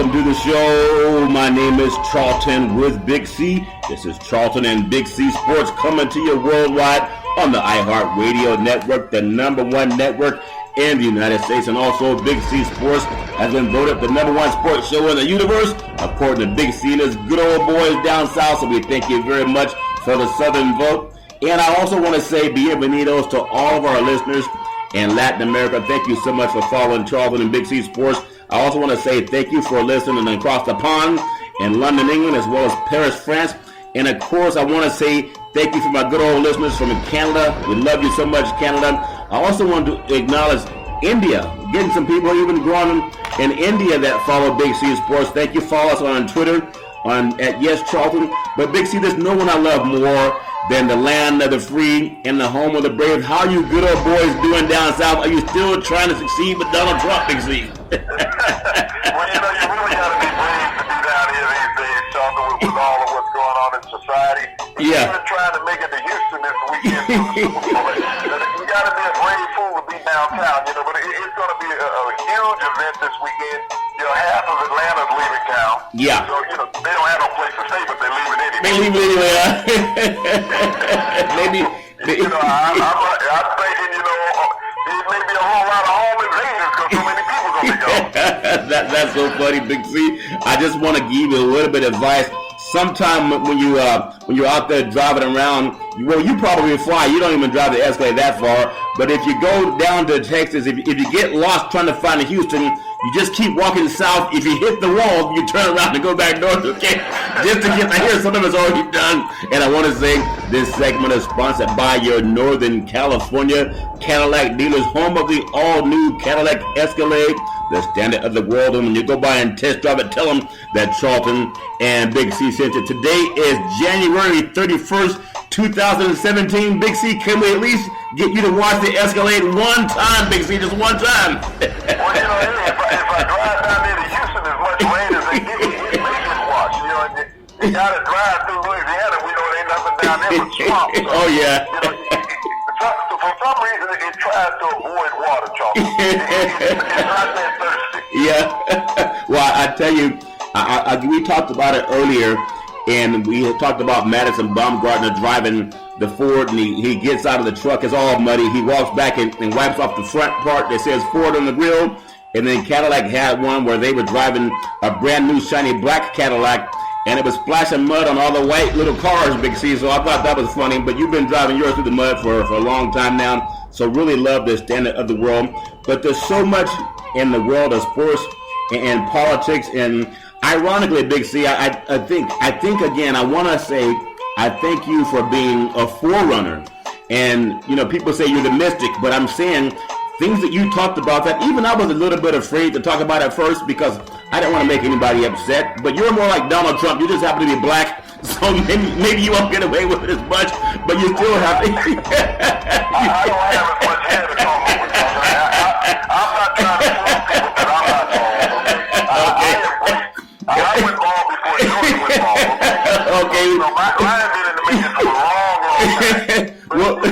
welcome to the show. My name is Charlton with Big C. This is Charlton and Big C Sports coming to you worldwide on the iHeart Radio Network, the #1 network in the United States. And also Big C Sports has been voted the #1 sports show in the universe, according to Big C and his good old boys down south. So we thank you very much for the southern vote. And I also want to say bienvenidos to all of our listeners in Latin America. Thank you so much for following Charlton and Big C Sports. I also want to say thank you for listening across the pond in London, England, as well as Paris, France. And of course, I want to say thank you for my good old listeners from Canada. We love you so much, Canada. I also want to acknowledge India, getting some people even growing in India that follow Big C Sports. Thank you. Follow us on Twitter at Yes Charlton. But Big C, there's no one I love more than the land of the free and the home of the brave. How are you good old boys doing down south? Are you still trying to succeed with Donald Trump, Big C? Well, you really got to be brave to be down here these days, Charlton, with all of what's going on in society. Yeah. Even trying to make it to Houston this weekend for the Super Bowl. You got to be a brave fool to be downtown, but it's going to be a huge event this weekend. Half of Atlanta's leaving town. Yeah. So, they don't have no place to stay, but they're leaving anyway. They leave anyway, huh? Maybe. I'm thinking, it may be a whole lot of home invaders because so many people going to be gone. That's so funny, Big C. I just want to give you a little bit of advice. Sometime when you're out there driving around, you probably fly. You don't even drive the Escalade that far. But if you go down to Texas, if you get lost trying to find Houston, you just keep walking south. If you hit the wall, you turn around and go back north, okay? Just to get to here, some of it's already done. And I want to say this segment is sponsored by your Northern California Cadillac dealers, home of the all-new Cadillac Escalade, the standard of the world. And when you go by and test drive it, tell them that Charlton and Big C sent you. Today is January 31st, 2017. Big C, can we at least get you to watch the Escalade one time, Big C, just one time? Well, if I drive down there to Houston as much rain as they give me, it makes me watch. You got to drive through Louisiana. We know there ain't nothing down there but swamp. So, oh, yeah. For some reason, it tries to avoid water, Charles. It's not that thirsty. Yeah. Well, I tell you, we talked about it earlier, and we had talked about Madison Baumgartner driving the Ford, and he gets out of the truck. It's all muddy. He walks back and wipes off the front part that says Ford on the grill. And then Cadillac had one where they were driving a brand new shiny black Cadillac, and it was splashing mud on all the white little cars, Big C. So I thought that was funny. But you've been driving yours through the mud for a long time now. So really love the standard of the world. But there's so much in the world of sports and politics. And ironically, Big C, I think again, I want to say I thank you for being a forerunner. And, people say you're the mystic, but I'm saying things that you talked about that even I was a little bit afraid to talk about at first because I didn't want to make anybody upset. But you're more like Donald Trump. You just happen to be black, so maybe you won't get away with it as much, but you still have to. I don't have as much hair to come up with. I'm not trying to fool people, but I'm not tall. Okay. I went bald before Jordan went bald. Okay. Ryan been in the making for a long time. Well, go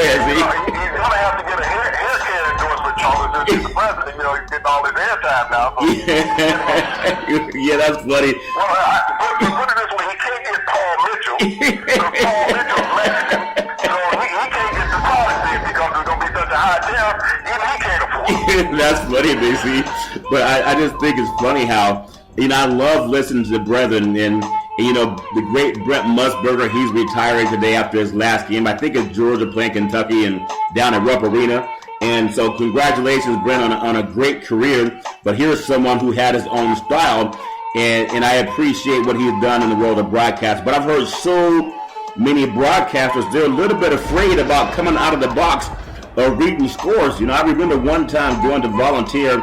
ahead, Z. He's going to have to get a hair care endorsement, Charles, since he's the president. He's getting all his airtime now. So. Yeah, that's funny. Well, put it this way, he can't get Paul Mitchell, because Paul Mitchell's Mexican. So he can't get the policy because there's going to be such a high tariff, even he can't afford it. That's funny, Big C. But I just think it's funny how, I love listening to the brethren, and the great Brent Musburger, he's retiring today after his last game. I think it's Georgia playing Kentucky and down at Rupp Arena. And so congratulations, Brent, on a great career. But here's someone who had his own style, and I appreciate what he's done in the world of broadcast. But I've heard so many broadcasters, they're a little bit afraid about coming out of the box or reading scores. I remember one time going to volunteer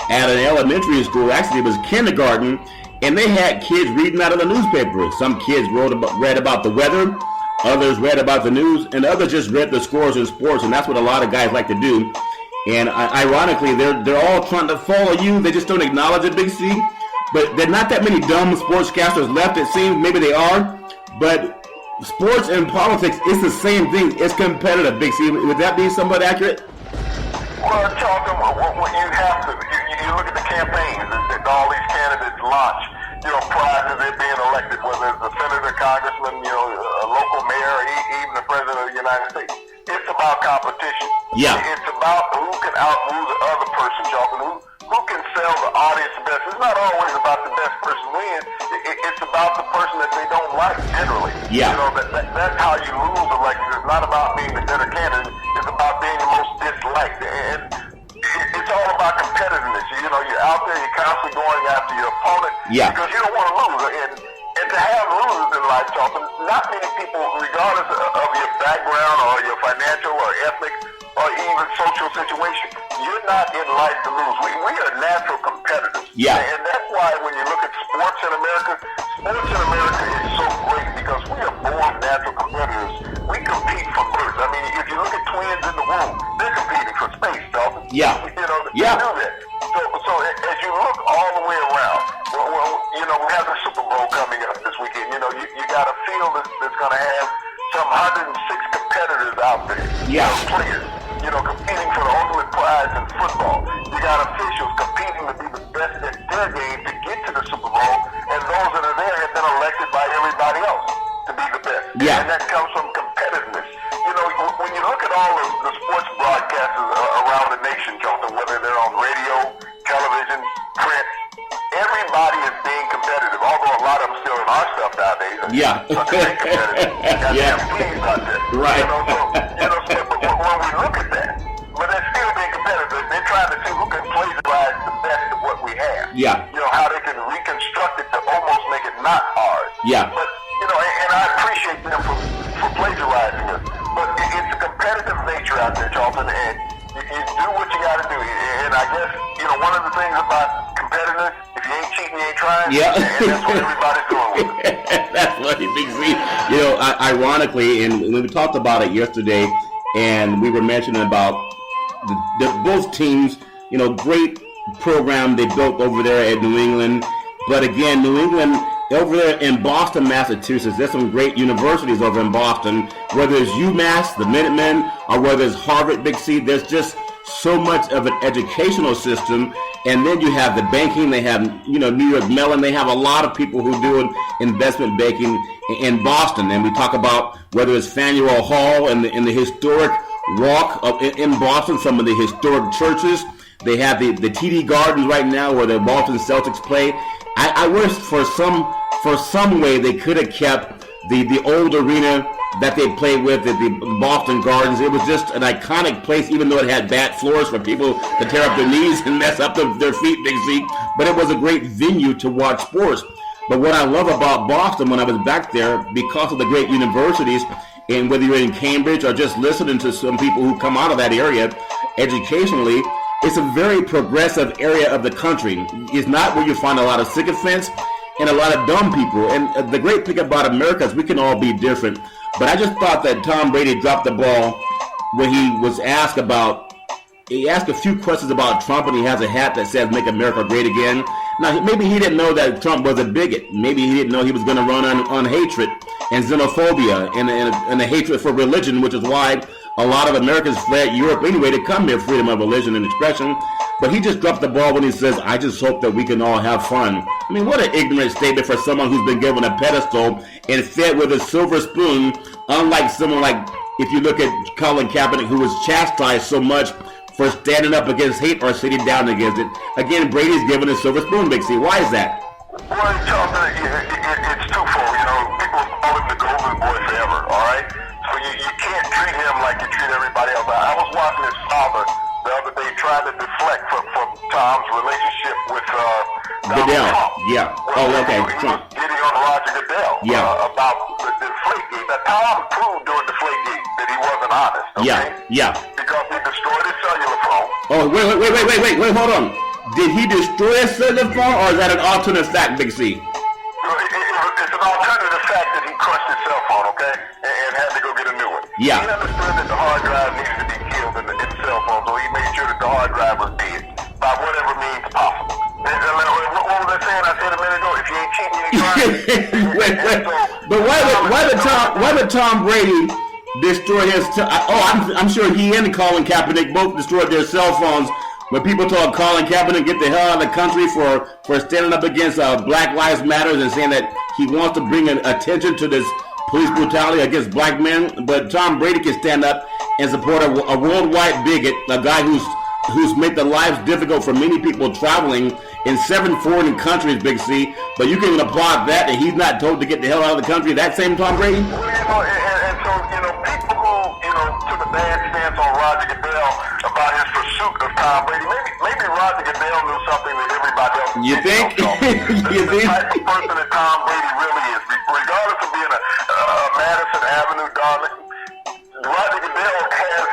at an elementary school. Actually, it was kindergarten. And they had kids reading out of the newspaper. Some kids read about the weather, others read about the news, and others just read the scores in sports, and that's what a lot of guys like to do. And ironically, they're all trying to follow you. They just don't acknowledge it, Big C. But there are not that many dumb sportscasters left, it seems. Maybe they are. But sports and politics, it's the same thing. It's competitive, Big C. Would that be somewhat accurate? Well, Charlton, what you have to, you look at the campaigns that all these candidates launch, prior to their being elected, whether it's a senator, congressman, a local mayor, even the president of the United States. It's about competition. Yeah. It's about who can outdo the other person, Charlton, who can sell the audience the best. It's not always about the best person wins. It's about the person that they don't like, generally. Yeah. That's how you lose elections. It's not about being the better candidate. It's about being the most disliked. And it's all about competitiveness. You're out there, you're constantly going after your opponent. Yeah. Because you don't want to lose. And to have losers in life, Charlton, not many people, regardless of your background or your financial or ethnic or even social situation, you're not in life to lose. We are natural competitors. Yeah. And that's why when you look at sports in America is so great because we are born natural competitors. We compete for birth. I mean, if you look at twins in the womb, they're competing for space, Charlton. Yeah. They do that. So as you look all the way around, we have the Super Bowl coming up this weekend. You got a field that's going to have some 106 competitors out there. Yeah. Players, competing for the ultimate prize in football. You got officials competing to be the best at their game to get to the Super Bowl, and those that are there have been elected by everybody else to be the best. Yeah. And that comes from competitiveness. When you look at all of the sports broadcasters around the nation, Jonathan, whether they're on radio, television, print, everybody is being competitive, although a lot of them still in our stuff nowadays. Yeah. Competitive. Yeah. Please out there. Right. But when we look at that, but they're still being competitive. They're trying to see who can plagiarize the best of what we have. Yeah. How they can reconstruct it to almost make it not ours. Yeah. But, and I appreciate them for plagiarizing it. But it's a competitive nature out there, Charlton, and you do what you got to do. And I guess, one of the things about competitiveness, if you ain't cheating, you ain't trying. Yeah. And that's what everybody's doing with it. That's funny, Big Z. Ironically, and when we talked about it yesterday, and we were mentioning about both teams, great program they built over there at New England. But again, New England, over there in Boston, Massachusetts, there's some great universities over in Boston, whether it's UMass, the Minutemen, or whether it's Harvard, Big C, there's just so much of an educational system. And then you have the banking, they have, New York Mellon, they have a lot of people who do investment banking in Boston. And we talk about whether it's Faneuil Hall and the historic walk in Boston, some of the historic churches. They have the TD Gardens right now where the Boston Celtics play. I wish for some way they could have kept the old arena that they played with at the Boston Gardens. It was just an iconic place, even though it had bad floors for people to tear up their knees and mess up their feet, Big Z. But it was a great venue to watch sports. But what I love about Boston when I was back there, because of the great universities, and whether you're in Cambridge or just listening to some people who come out of that area educationally, it's a very progressive area of the country. It's not where you find a lot of sycophants and a lot of dumb people. And the great thing about America is we can all be different. But I just thought that Tom Brady dropped the ball when he was asked a few questions about Trump, and he has a hat that says "Make America Great Again." Now, maybe he didn't know that Trump was a bigot. Maybe he didn't know he was going to run on hatred and xenophobia and a hatred for religion, which is why a lot of Americans fled Europe anyway to come here, freedom of religion and expression. But he just dropped the ball when he says, "I just hope that we can all have fun." I mean, what an ignorant statement for someone who's been given a pedestal and fed with a silver spoon, unlike someone like, if you look at Colin Kaepernick, who was chastised so much for standing up against hate or sitting down against it. Again, Brady's given a silver spoon, Big C. Why is that? Well, Jonathan, it's twofold. People call him the golden boy forever, all right? So you can't treat him like you treat everybody else. I was watching his father the other day trying to deflect from Tom's relationship with Goodell. Trump. Yeah. He was getting on Roger Goodell about the Deflategate. Now, Tom proved during Deflategate that he wasn't honest, okay? Yeah. Because he destroyed his cellular phone. Oh, wait, hold on. Did he destroy his cellular phone, or is that an alternate fact, Big C? It's an alternative fact that he crushed his cell phone, okay, and had to go get a new one. Yeah. He understood that the hard drive needed to be killed in the cell phone, so he made sure that the hard drive was dead by whatever means possible. What was I saying? I said a minute ago, if you ain't cheating, you ain't trying. But why did Tom Brady destroy his. I'm sure he and Colin Kaepernick both destroyed their cell phones when people told Colin Kaepernick get the hell out of the country for standing up against Black Lives Matter and saying that he wants to bring attention to this police brutality against black men. But Tom Brady can stand up and support a worldwide bigot, a guy who's made the lives difficult for many people traveling in 7 foreign countries, Big C. But you can even applaud that he's not told to get the hell out of the country. That same Tom Brady? Well, and so, people who, took a bad stance on Roger Goodell about his pursuit of Tom Brady, maybe Roger Goodell knew something that everybody else didn't. You think? You think? The type of person that Tom Brady really is, regardless of being a Madison Avenue darling, Roger Goodell has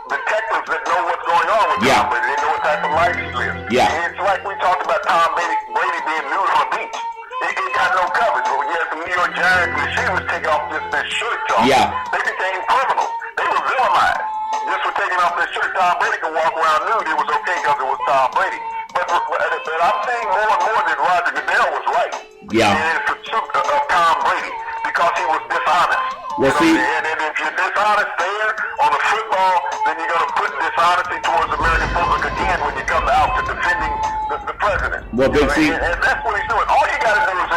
detectives that know what's going on with Tom Brady. They know what type of life he lives. Yeah. It's like we talked about Tom Brady being nude on the beach. It got no coverage. But when you had the New York Giants receivers take off this shirt, Charles, they became criminals. They were villainized. Just for taking off this shirt, Tom Brady could walk around nude. It was okay because it was Tom Brady. But I'm seeing more and more that Roger Goodell was right in his pursuit of Tom Brady because he was dishonest. Well, and if you're dishonest there on the football, then you're going to put dishonesty towards the American public again when you come out to defending the president. Well, Big C. And that's what he's doing. All you got to do is,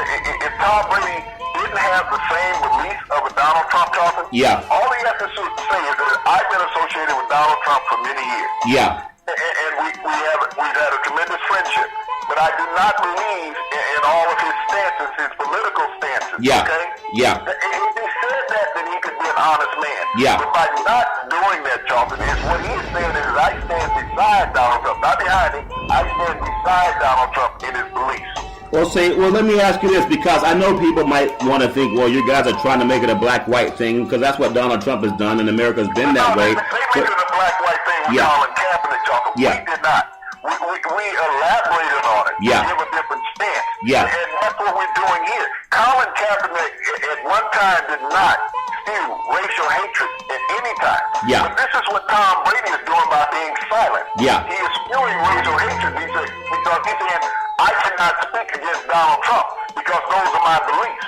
if Tom Brady didn't have the same beliefs of a Donald Trump, Charlton, all he has to say is that I've been associated with Donald Trump for many years. Yeah. And we've had a tremendous friendship. But I do not believe in all of his stances, his political stances. Yeah. Okay? Yeah. If he said that, then he could be an honest man. Yeah. But by not doing that, Charlton, is what he's saying is I stand beside Donald Trump, not behind him. I stand beside Donald Trump in his beliefs. Well, let me ask you this, because I know people might want to think, well, you guys are trying to make it a black-white thing, because that's what Donald Trump has done, and America's been that way. They made it a black-white thing with Colin Kaepernick, Charlton. We did not. We elaborated on it. We give a different stance. And that's what we're doing here. Colin Kaepernick at one time did not spew racial hatred at any time. But this is what Tom Brady is doing by being silent. He is spewing racial hatred because he's saying, I cannot speak against Donald Trump because those are my beliefs.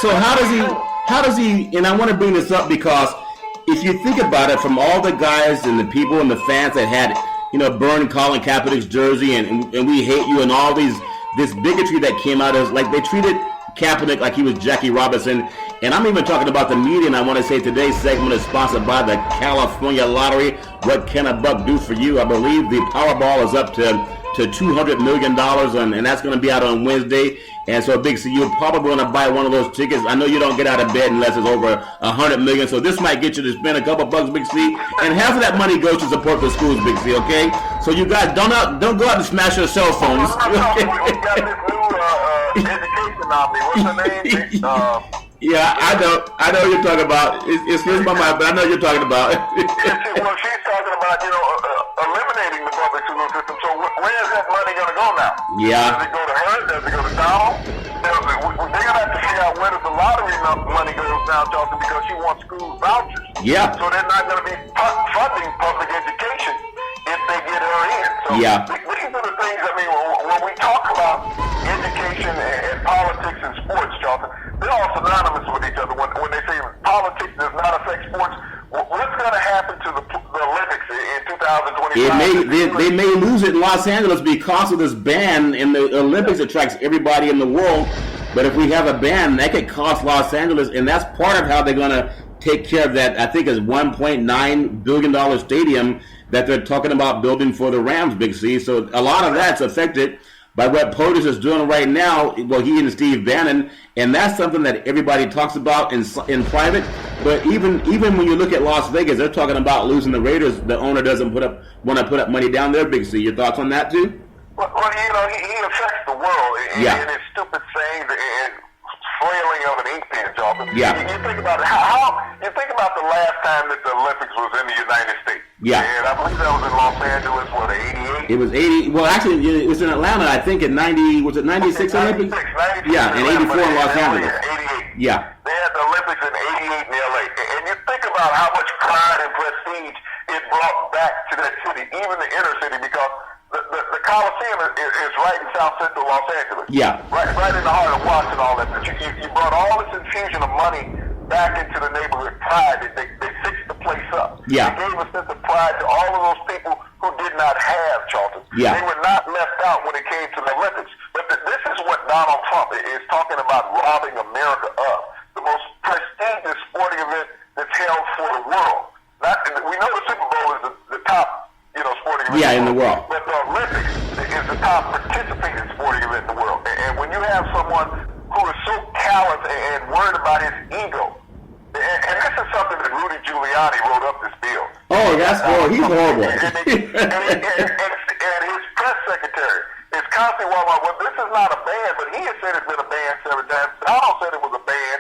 So how does he, and I want to bring this up because if you think about it, from all the guys and the people and the fans that had, burned Colin Kaepernick's jersey and we hate you and all this bigotry that came out of, like, they treated Kaepernick like he was Jackie Robinson. And I'm even talking about the media, and I want to say today's segment is sponsored by the California Lottery. What can a buck do for you? I believe the Powerball is up to $200 million, and that's going to be out on Wednesday. And so, Big C, you're probably going to buy one of those tickets. I know you don't get out of bed unless it's over $100 million, so this might get you to spend a couple bucks, Big C. And half of that money goes to support the schools, Big C, okay? So you guys, don't go out and smash your cell phones. We got this new education lobby. What's her name? Yeah, I know you're talking about. It's slipped my mind, but I know you're talking about. She's talking about, eliminating the public school system. So where is that money going to go now? Yeah. Does it go to her? Does it go to Donald? They're going to have to figure out where does the lottery money goes now, Charlton, because she wants school vouchers. Yeah. So they're not going to be funding public education if they get her in. So these are the things, when we talk about education and politics and sports, Charlton, they're all synonymous with each other. When they say politics does not affect sports, what's going to happen to the Olympics in 2025? They may lose it in Los Angeles because of this ban, and the Olympics attracts everybody in the world. But if we have a ban, that could cost Los Angeles, and that's part of how they're going to take care of that. I think is $1.9 billion stadium that they're talking about building for the Rams, Big C. So a lot of that's affected by what POTUS is doing right now. Well, he and Steve Bannon, and that's something that everybody talks about in private. But even when you look at Las Vegas, they're talking about losing the Raiders. The owner doesn't want to put up money down there, Big C. Your thoughts on that too? Well, he affects the world in his stupid sayings and flailing of an ink pen, Charlton. You think about it. You think about the last time that the Olympics was in the United States. And I believe that was in Los Angeles, 88? It was 80. Well, actually, it was in Atlanta, I think, in 90. Was it 96 Olympics? 96, yeah, and 84 in Los Angeles. 88. Yeah. They had the Olympics in 88 in LA. And you think about how much pride and prestige it brought back to that city, even the inner city, because the Coliseum is right in South Central Los Angeles. Yeah. Right in the heart of Washington, all that. But you brought all this infusion of money back into the neighborhood pride. They fixed the place up. Yeah. They gave a sense of pride to all of those people who did not have, Charlton. Yeah. They were not left out when it came to the Olympics. But this is what Donald Trump is talking about, robbing America of. The most prestigious sporting event that's held for the world. We know the Super Bowl is the top, sporting event. Yeah, in the world. But the Olympics is the top participating sporting event in the world. And when you have someone who is so callous and worried about his ego, and this is something that Rudy Giuliani wrote up this bill. Oh, he's horrible. And his press secretary is constantly well, this is not a ban, but he has said it's been a ban several times. Donald said it was a ban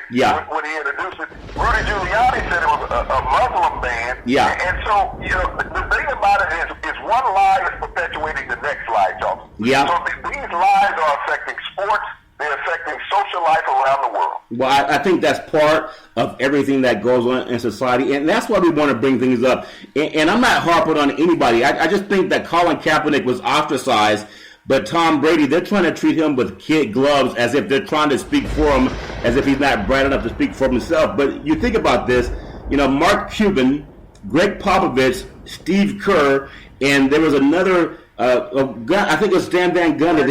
when he introduced it. Rudy Giuliani said it was a Muslim ban. Yeah. And so, the thing about it is one lie is perpetuating the next lie, Charles. Yeah. So these lies are affecting sports. They're affecting social life around the world. Well, I think that's part of everything that goes on in society, and that's why we want to bring things up. And I'm not harping on anybody. I just think that Colin Kaepernick was ostracized, but Tom Brady, they're trying to treat him with kid gloves as if they're trying to speak for him, as if he's not bright enough to speak for himself. But you think about this, Mark Cuban, Greg Popovich, Steve Kerr, and there was another, I think it was Stan Van Gundy.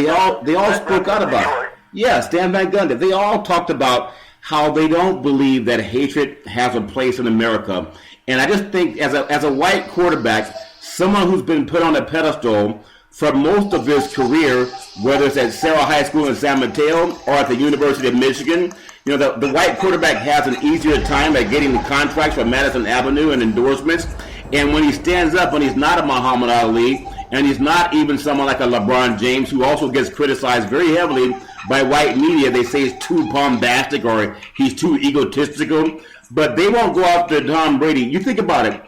They all spoke out about it. Yeah, Stan Van Gundy. They all talked about how they don't believe that hatred has a place in America. And I just think as a white quarterback, someone who's been put on a pedestal for most of his career, whether it's at Sarah High School in San Mateo or at the University of Michigan, the white quarterback has an easier time at getting the contracts for Madison Avenue and endorsements. And when he stands up, when he's not a Muhammad Ali, and he's not even someone like a LeBron James, who also gets criticized very heavily by white media. They say he's too bombastic or he's too egotistical. But they won't go after Tom Brady. You think about it.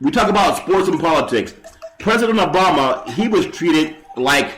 We talk about sports and politics. President Obama, he was treated like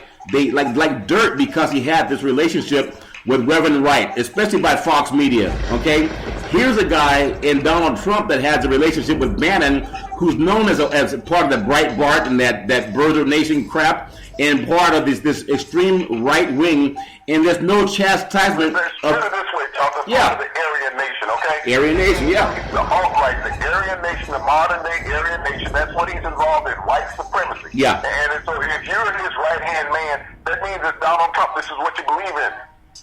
dirt because he had this relationship with Reverend Wright, especially by Fox Media. Okay? Here's a guy in Donald Trump that has a relationship with Bannon, who's known as part of the Breitbart and that Birther Nation crap, and part of this extreme right wing, and there's no chastisement. Put it this way, Charles. Yeah. The Aryan Nation, okay? Aryan Nation, yeah. The alt-right, the Aryan Nation, the modern-day Aryan Nation, that's what he's involved in, white supremacy. Yeah. And so if you're his right-hand man, that means that Donald Trump, this is what you believe in,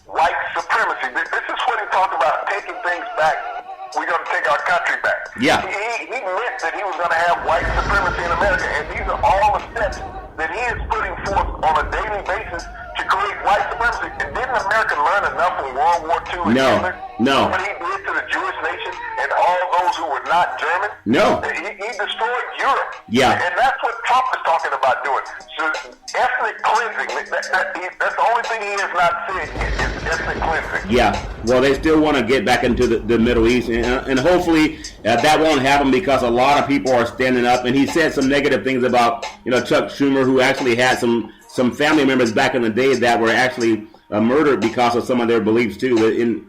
white supremacy. This is what he talked about, taking things back. We're going to take our country back. Yeah. He meant that he was going to have white supremacy in America, and these are all the steps that he is putting forth on a daily basis to create white supremacy. And didn't America learn enough from World War II? No. What he did to the Jewish nation and all those who were not German? No. He destroyed Europe. Yeah. And that's what Trump is talking about doing. So ethnic cleansing, that's the only thing he has not said yet, is ethnic cleansing. Yeah. Well, they still want to get back into the Middle East, and hopefully that won't happen because a lot of people are standing up. And he said some negative things about Chuck Schumer, who actually had some family members back in the day that were actually murdered because of some of their beliefs too.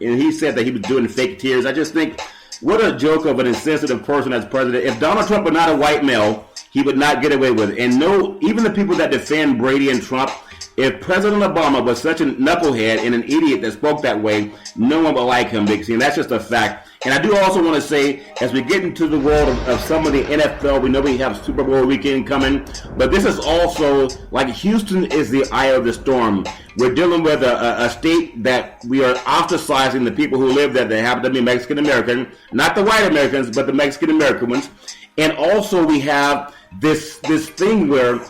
And he said that he was doing fake tears. I just think, what a joke of an insensitive person as president. If Donald Trump were not a white male, he would not get away with it. And even the people that defend Brady and Trump, if President Obama was such a knucklehead and an idiot that spoke that way, no one would like him, Big C. And that's just a fact. And I do also want to say, as we get into the world of some of the NFL, we know we have Super Bowl weekend coming, but this is also, like, Houston is the eye of the storm. We're dealing with a state that we are ostracizing the people who live there that happen to be Mexican American, not the white Americans, but the Mexican American ones. And also we have this thing where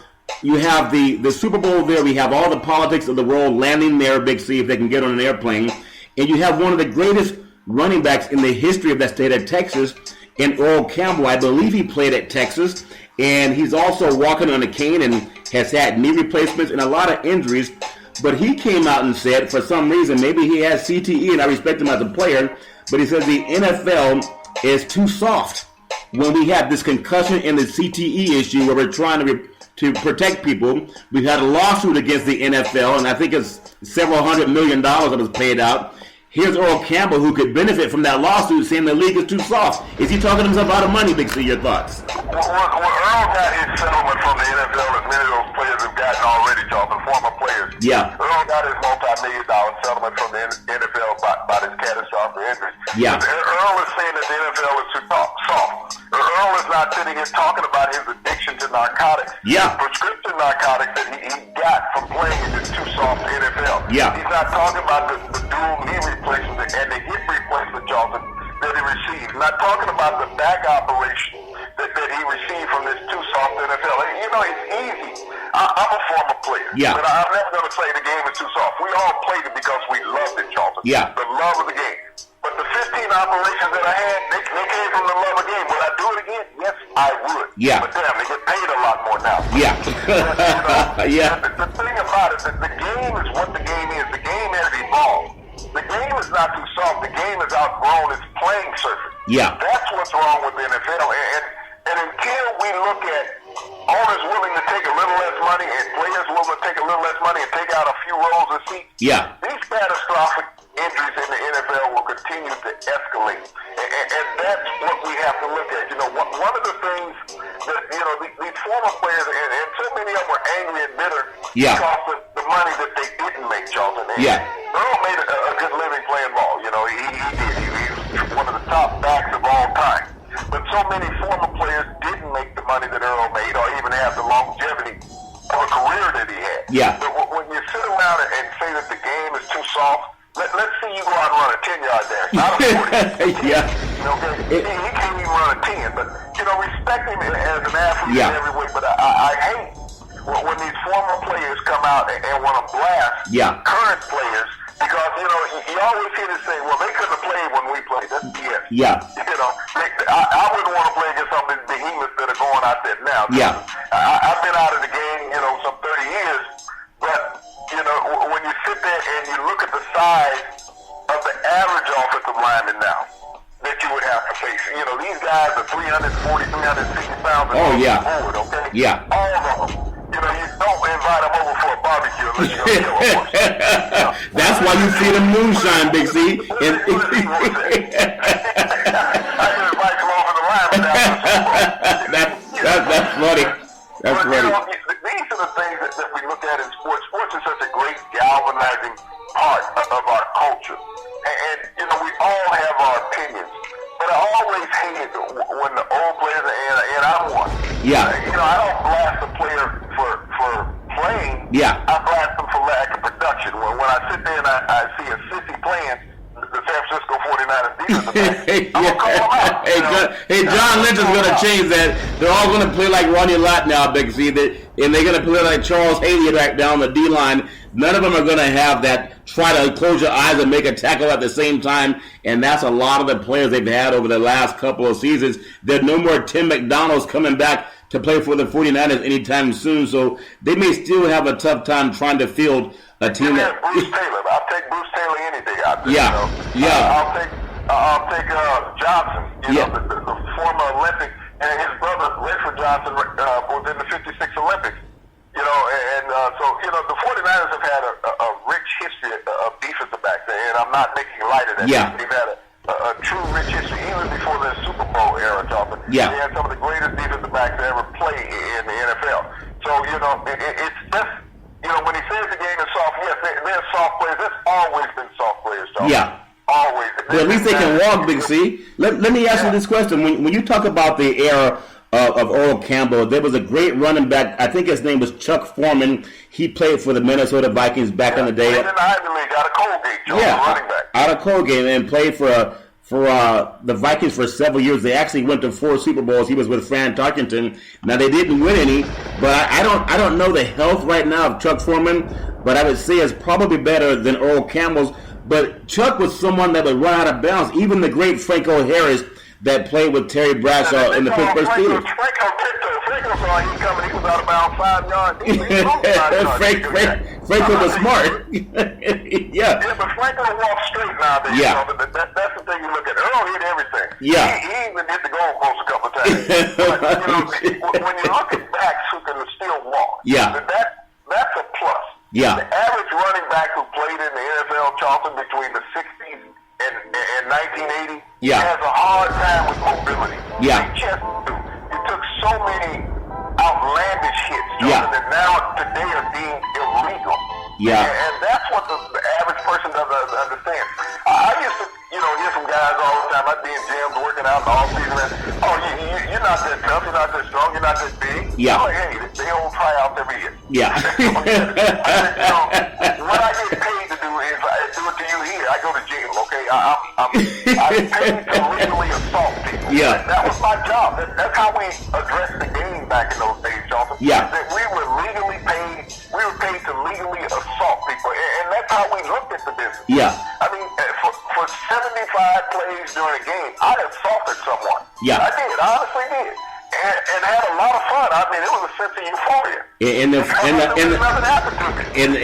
you have the Super Bowl there, we have all the politics of the world landing there, Big C, if they can get on an airplane, and you have one of the greatest running backs in the history of that state of Texas, and Earl Campbell. I believe he played at Texas, and he's also walking on a cane and has had knee replacements and a lot of injuries. But he came out and said, for some reason, maybe he has CTE, and I respect him as a player, but he says the NFL is too soft when we have this concussion and the CTE issue where we're trying to protect people. We've had a lawsuit against the NFL, and I think it's several $100 million that was paid out. Here's Earl Campbell, who could benefit from that lawsuit, saying the league is too soft. Is he talking himself out of money, Big C? Your thoughts? Well, Earl got his settlement from the NFL, as many of those players have gotten already, Charlton, former players. Yeah. Earl got his multi-million-dollar settlement from the NFL about his catastrophic injury. Yeah. But Earl is saying that the NFL is too soft. Earl is not sitting here talking about his addiction to narcotics. Yeah. Prescription narcotics that he got from playing in this too soft NFL. Yeah. He's not talking about the dual knee replacement and the hip replacement, Charlton, that he received. Not talking about the back operation that he received from this too soft NFL. You know, it's easy. I'm a former player. Yeah. But I'm never going to say the game is too soft. We all played it because we loved it, Charlton. Yeah. The love of the game. But the 15 operations that I had, they came from the love of the game. Would I do it again? Yes, I would. Yeah. But damn, they get paid a lot more now. Yeah. Yeah. The thing about it, the game is what the game is. The game has evolved. The game is not too soft. The game has outgrown its playing surface. Yeah. That's what's wrong with the NFL. And until we look at owners willing to take a little less money and players willing to take a little less money and take out a few rows of seats, Yeah. these catastrophic injuries in the NFL will continue to escalate. And that's what we have to look at. You know, one of the things that, you know, these former players, and so many of them were angry and bitter Yeah. because of the money that they didn't make, Charlton. And Yeah. Earl made a good living playing ball. You know, he did. He was one of the top backs of all time. But so many former players didn't make the money that Earl made or even have the longevity of a career that he had. Yeah. But when you sit around and say that the game is too soft, let's see you go out and run a 10-yard dash, not a 40. Yeah. Okay? He can't even run a 10. But, you know, respect him as an athlete Yeah. in every way. But I hate when these former players come out and want to blast current players because, you know, you always hear this thing, well, they couldn't have played when we played. That's BS. Yeah. You know, I wouldn't want to play against some of these behemoths that are going out there now. Yeah. I've been out of the game, you know, some 30 years, but, you know, when you sit there and you look at the size of the average offensive lineman now that you would have to face, you know, these guys are 340, 360 pounds Oh, yeah. forward, okay? Yeah. All of them. You know, you don't invite them over for a barbecue unless you're going to kill a horse. You know? That's why you see the moonshine, Big C. I can invite them over the line without That's funny. That's but, funny. you know, these are the things that we look at in sports. Sports is such a great galvanizing part of our culture. And you know, we all have our opinions. But I always hated when the old players, and I'm one. Yeah. You know, I don't blast a player for playing. Yeah. I blast them for lack of production. When I sit there and I see a sissy playing, the San Francisco 49ers defensive back, I'm going to call them out. Hey, John Lynch is going to change that. They're all going to play like Ronnie Lott now, Big C. And they're going to play like Charles Haley back down the D-line. None of them are going to have that try to close your eyes and make a tackle at the same time. And that's a lot of the players they've had over the last couple of seasons. There's no more Tim McDonald's coming back to play for the 49ers anytime soon. So they may still have a tough time trying to field a team that... Bruce Taylor. I'll take Bruce Taylor any day out there. Yeah, you know? yeah. I'll take Johnson, you know, the former Olympic, and his brother, Rayford Johnson, was in the 56 Olympics. You know, and so, you know, the 49ers have had a rich history of defensive backs, and I'm not making light of that. Yeah. They've had a true rich history, even before the Super Bowl era, Charlton. Yeah. They had some of the greatest defensive backs to ever play in the NFL. So, you know, it's just, you know, when he says the game is soft, yes, they're soft players. There's always been soft players, Charlton. Yeah. Always. Well, at least they can walk, Big C. Let me ask you this question. When you talk about the era of Earl Campbell, there was a great running back. I think his name was Chuck Foreman. He played for the Minnesota Vikings back in the day. Played in the Ivy League out of Colgate, running back. Out of Colgate, and played for the Vikings for several years. They actually went to 4 Super Bowls. He was with Fran Tarkenton. Now they didn't win any, but I don't know the health right now of Chuck Foreman, but I would say it's probably better than Earl Campbell's. But Chuck was someone that would run out of bounds. Even the great Franco Harris that played with Terry Bradshaw in the Pittsburgh Steelers. Franco saw he coming. He was out of bounds 5 yards. Franco was smart. Yeah, but Franco walks straight nowadays. Yeah. You know, that's the thing you look at. Earl hit everything. Yeah. He even hit the goalpost a couple of times. But, you know, when you look at backs who can still walk, that's a plus. Yeah. The average running back who played in the NFL, Charlton, between the 60s and 1980, has a hard time with mobility. Yeah. They just do. It took so many outlandish hits, Charlton, that now they are deemed illegal. Yeah. And that's what the average person doesn't understand. I used to, hear some guys all the time. I'd be in gyms working out in the off-season. And, you're not that tough. You're not that strong. You're not that big. Yeah. I'm like, hey, they hold tryouts every year. Yeah. What I get paid to do is I do it to you here. I go to jail, okay? I'm paid to legally assault people. Yeah. That was my job. That's how we addressed the game back in those days, Jonathan. Yeah. That we were legally paid. We were paid to legally assault people, and that's how we looked at the business. Yeah. I mean, for 75 plays during a game, I assaulted someone. Yeah. I did. I honestly did. And had a lot of fun. I mean, it was a sense of euphoria.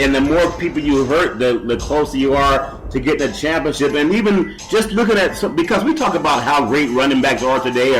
And the more people you hurt, the closer you are to getting a championship. And even just looking at, because we talk about how great running backs are today,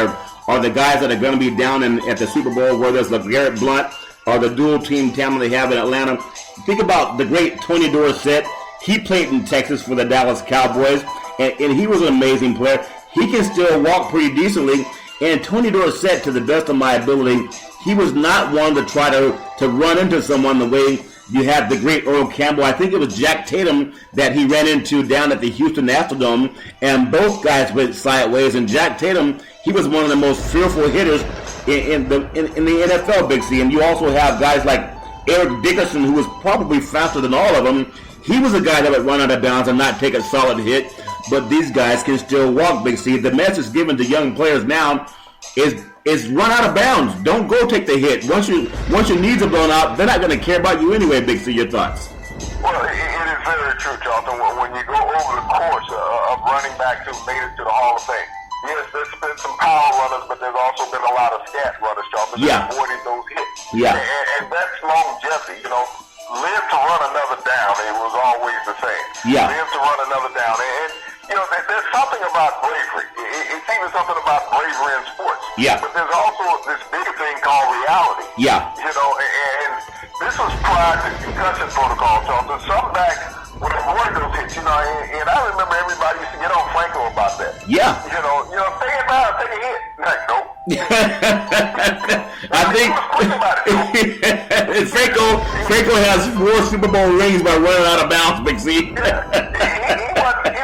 or the guys that are going to be down at the Super Bowl, whether it's LeGarrette Blount or the dual team talent they have in Atlanta. Think about the great Tony Dorsett. He played in Texas for the Dallas Cowboys, and he was an amazing player. He can still walk pretty decently. And Tony Dorsett, to the best of my ability, he was not one to try to run into someone the way you had the great Earl Campbell. I think it was Jack Tatum that he ran into down at the Houston Astrodome, and both guys went sideways. And Jack Tatum, he was one of the most fearful hitters in the NFL, Big C. And you also have guys like Eric Dickerson, who was probably faster than all of them. He was a guy that would run out of bounds and not take a solid hit. But these guys can still walk, Big C. The message given to young players now is run out of bounds. Don't go take the hit. Once your knees are blown out, they're not going to care about you anyway, Big C. Your thoughts? Well, it is very true, Jonathan. When you go over the course of running backs who made it to the Hall of Fame, yes, there's been some power runners, but there's also been a lot of scat runners, Jonathan, that avoided those hits. Yeah. And that's longevity, Live to run another down. It was always the same. Yeah. Live to run another down. And there's something about bravery. It's even something about bravery in sports. Yeah. But there's also this bigger thing called reality. Yeah. And this was prior to concussion protocol, Jonathan. Some back would avoid those hits, and I remember everybody used to get on Franco about that. Yeah. Take it down, take a hit. Like, nope. I think Franco has 4 Super Bowl rings by running out of bounds, Big C. He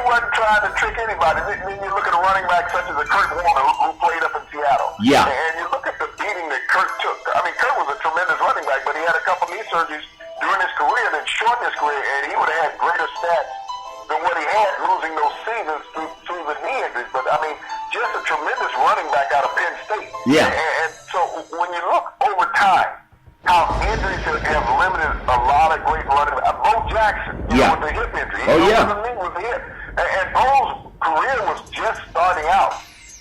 wasn't trying to trick anybody. Then you look at a running back such as a Kurt Warner who played up in Seattle. Yeah. And you look at the beating that Kurt took. I mean, Kurt was a tremendous running back, but he had a couple knee surgeries during his career that shortened his career, and he would have had greater stats than what he had losing those seasons through the knee injuries. But, I mean, just a tremendous running back out of Penn State. Yeah. And so when you look over time, how injuries have limited a lot of great running backs. Bo Jackson, with the hip injury. The knee was hit. And Bo's career was just starting out.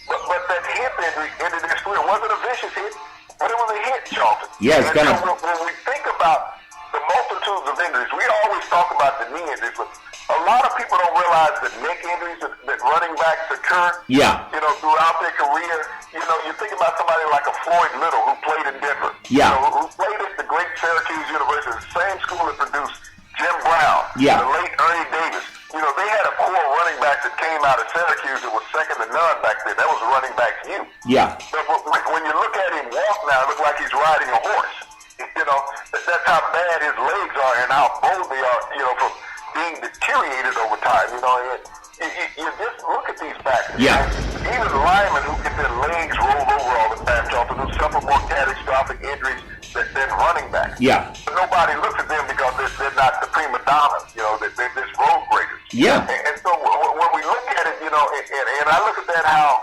But that hip injury ended his career. It wasn't a vicious hit, but it was a hit, Charlton. Yeah, it's kind of... When we think about the multitudes of injuries, we always talk about the knee injuries, but a lot of people don't realize the neck injuries that running backs occur. Yeah. Throughout their career. You think about somebody like a Floyd Little who played in Denver. Yeah. Who played at the great Syracuse University, the same school that produced Jim Brown. Yeah. The late Ernie Davis. They had a core running back that came out of Syracuse that was second to none back then. That was running back you. Yeah. But when you look at him walk now, it looks like he's riding a horse. That's how bad his legs are and how bold they are, from being deteriorated over time. You just look at these backs. Yeah. Even linemen who get their legs rolled over all the time, Jonathan, who suffer more catastrophic injuries than running backs. Yeah. But nobody looks at them because they're not the prima donnas. They're just road breakers. Yeah. And so when we look at it, and I look at that how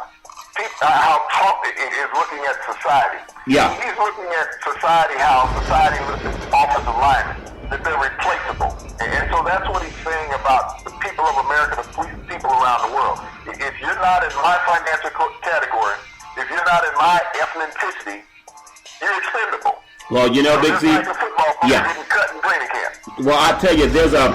Trump is looking at society. Yeah. He's looking at society, how society looks at offensive linemen, that they're replaceable. And so that's what he's saying about the people of America, the people around the world. If you're not in my financial category, if you're not in my ethnicity, you're expendable. Well, Big C. Like a football player didn't cut in training camp. Well, I tell you, there's an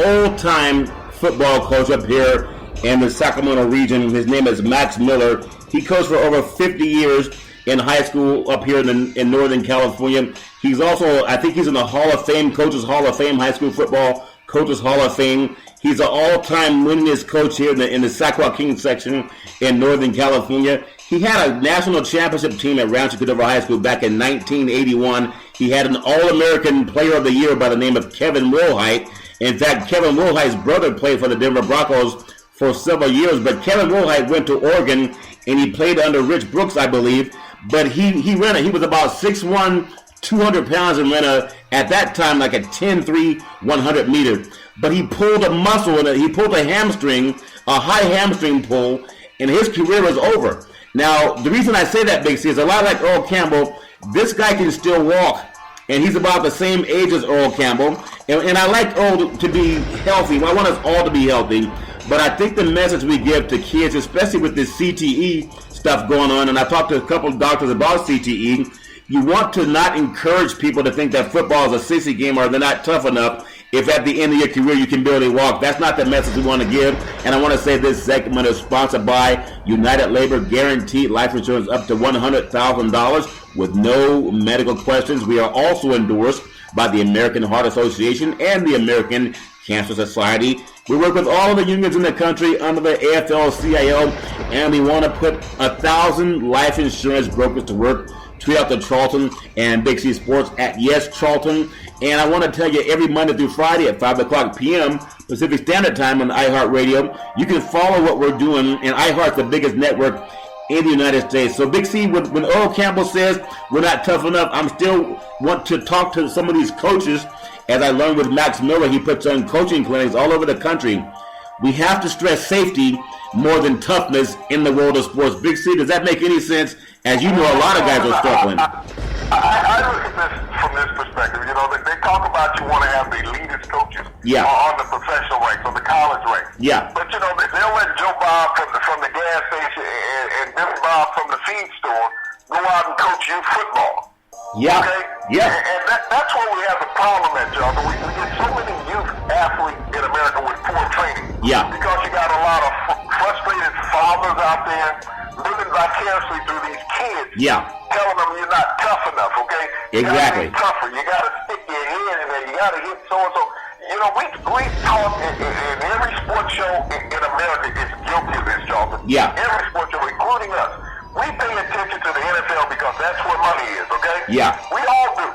old-time football coach up here in the Sacramento region. His name is Max Miller. He coached for over 50 years in high school up here in Northern California. He's also, I think he's in the Hall of Fame, Coaches Hall of Fame, High School Football Coaches Hall of Fame. He's an all-time winningest coach here in the San Joaquin section in Northern California. He had a national championship team at Rancho Cordova High School back in 1981. He had an All-American Player of the Year by the name of Kevin Wilhite. In fact, Kevin Wilhite's brother played for the Denver Broncos for several years, but Kevin Wilhite went to Oregon and he played under Rich Brooks, I believe. But he was about 6'1", 200 pounds, and ran at that time like a 10-3, 100 meter. But he pulled a muscle and he pulled a hamstring, a high hamstring pull, and his career was over. Now, the reason I say that, Big C, is a lot like Earl Campbell. This guy can still walk, and he's about the same age as Earl Campbell. And I like Earl to be healthy. I want us all to be healthy. But I think the message we give to kids, especially with this CTE stuff going on, and I talked to a couple of doctors about CTE, you want to not encourage people to think that football is a sissy game or they're not tough enough if at the end of your career you can barely walk. That's not the message we want to give. And I want to say this segment is sponsored by United Labor Guaranteed Life Insurance up to $100,000 with no medical questions. We are also endorsed by the American Heart Association and the American Cancer Society. We work with all of the unions in the country under the AFL-CIO, and we want to put 1,000 life insurance brokers to work. Tweet out to Charlton and Big C Sports at Yes Charlton. And I want to tell you, every Monday through Friday at 5 o'clock p.m. Pacific Standard Time on iHeart Radio, you can follow what we're doing. And iHeart's the biggest network in the United States. So Big C, when Earl Campbell says we're not tough enough, I'm still want to talk to some of these coaches. As I learned with Max Miller, he puts on coaching clinics all over the country. We have to stress safety more than toughness in the world of sports. Big C, does that make any sense? As you know, a lot of guys are struggling. I look at this from this perspective. You know, they talk about you want to have the elitist coaches on the professional ranks, on the college ranks. Yeah. But, you know, they'll let Joe Bob from the gas station and Billy Bob from the feed store go out and coach you football. Yeah. Okay? Yeah. And that's where we have the problem at, John. We get so many youth athletes in America with poor training. Yeah. Because you got a lot of frustrated fathers out there living vicariously through these kids. Yeah. Telling them you're not tough enough, okay? Exactly. You gotta be tougher. You gotta stick your head in there. You gotta hit so-and-so. You know, we talk in every sports show in America is guilty of this, Charlton. Yeah. Every sports show, including us. We pay attention to the NFL because that's where money is, okay? Yeah. We all do.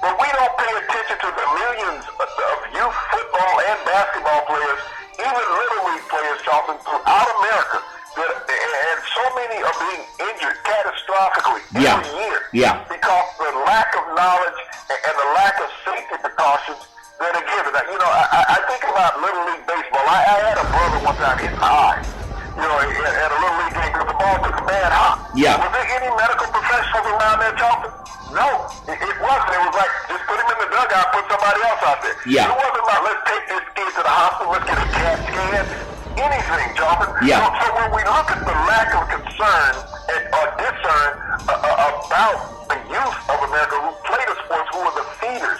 But we don't pay attention to the millions of youth football and basketball players, even Little League players, Charlton, throughout America. And so many are being injured catastrophically every year. Yeah. Because the lack of knowledge and the lack of safety precautions that are given. You know, I think about Little League baseball. I had a brother one time hit my eye. You know, at a Little League game because the ball took a bad hop. Yeah. Was there any medical professionals around there, Charlton? No. It wasn't. It was like, just put him in the dugout, put somebody else out there. Yeah. It wasn't about, let's take this kid to the hospital, let's get a CAT scan. Anything, Charlton. Yeah. So when we look at the lack of concern or discern about the youth of America who play the sports, who are the feeders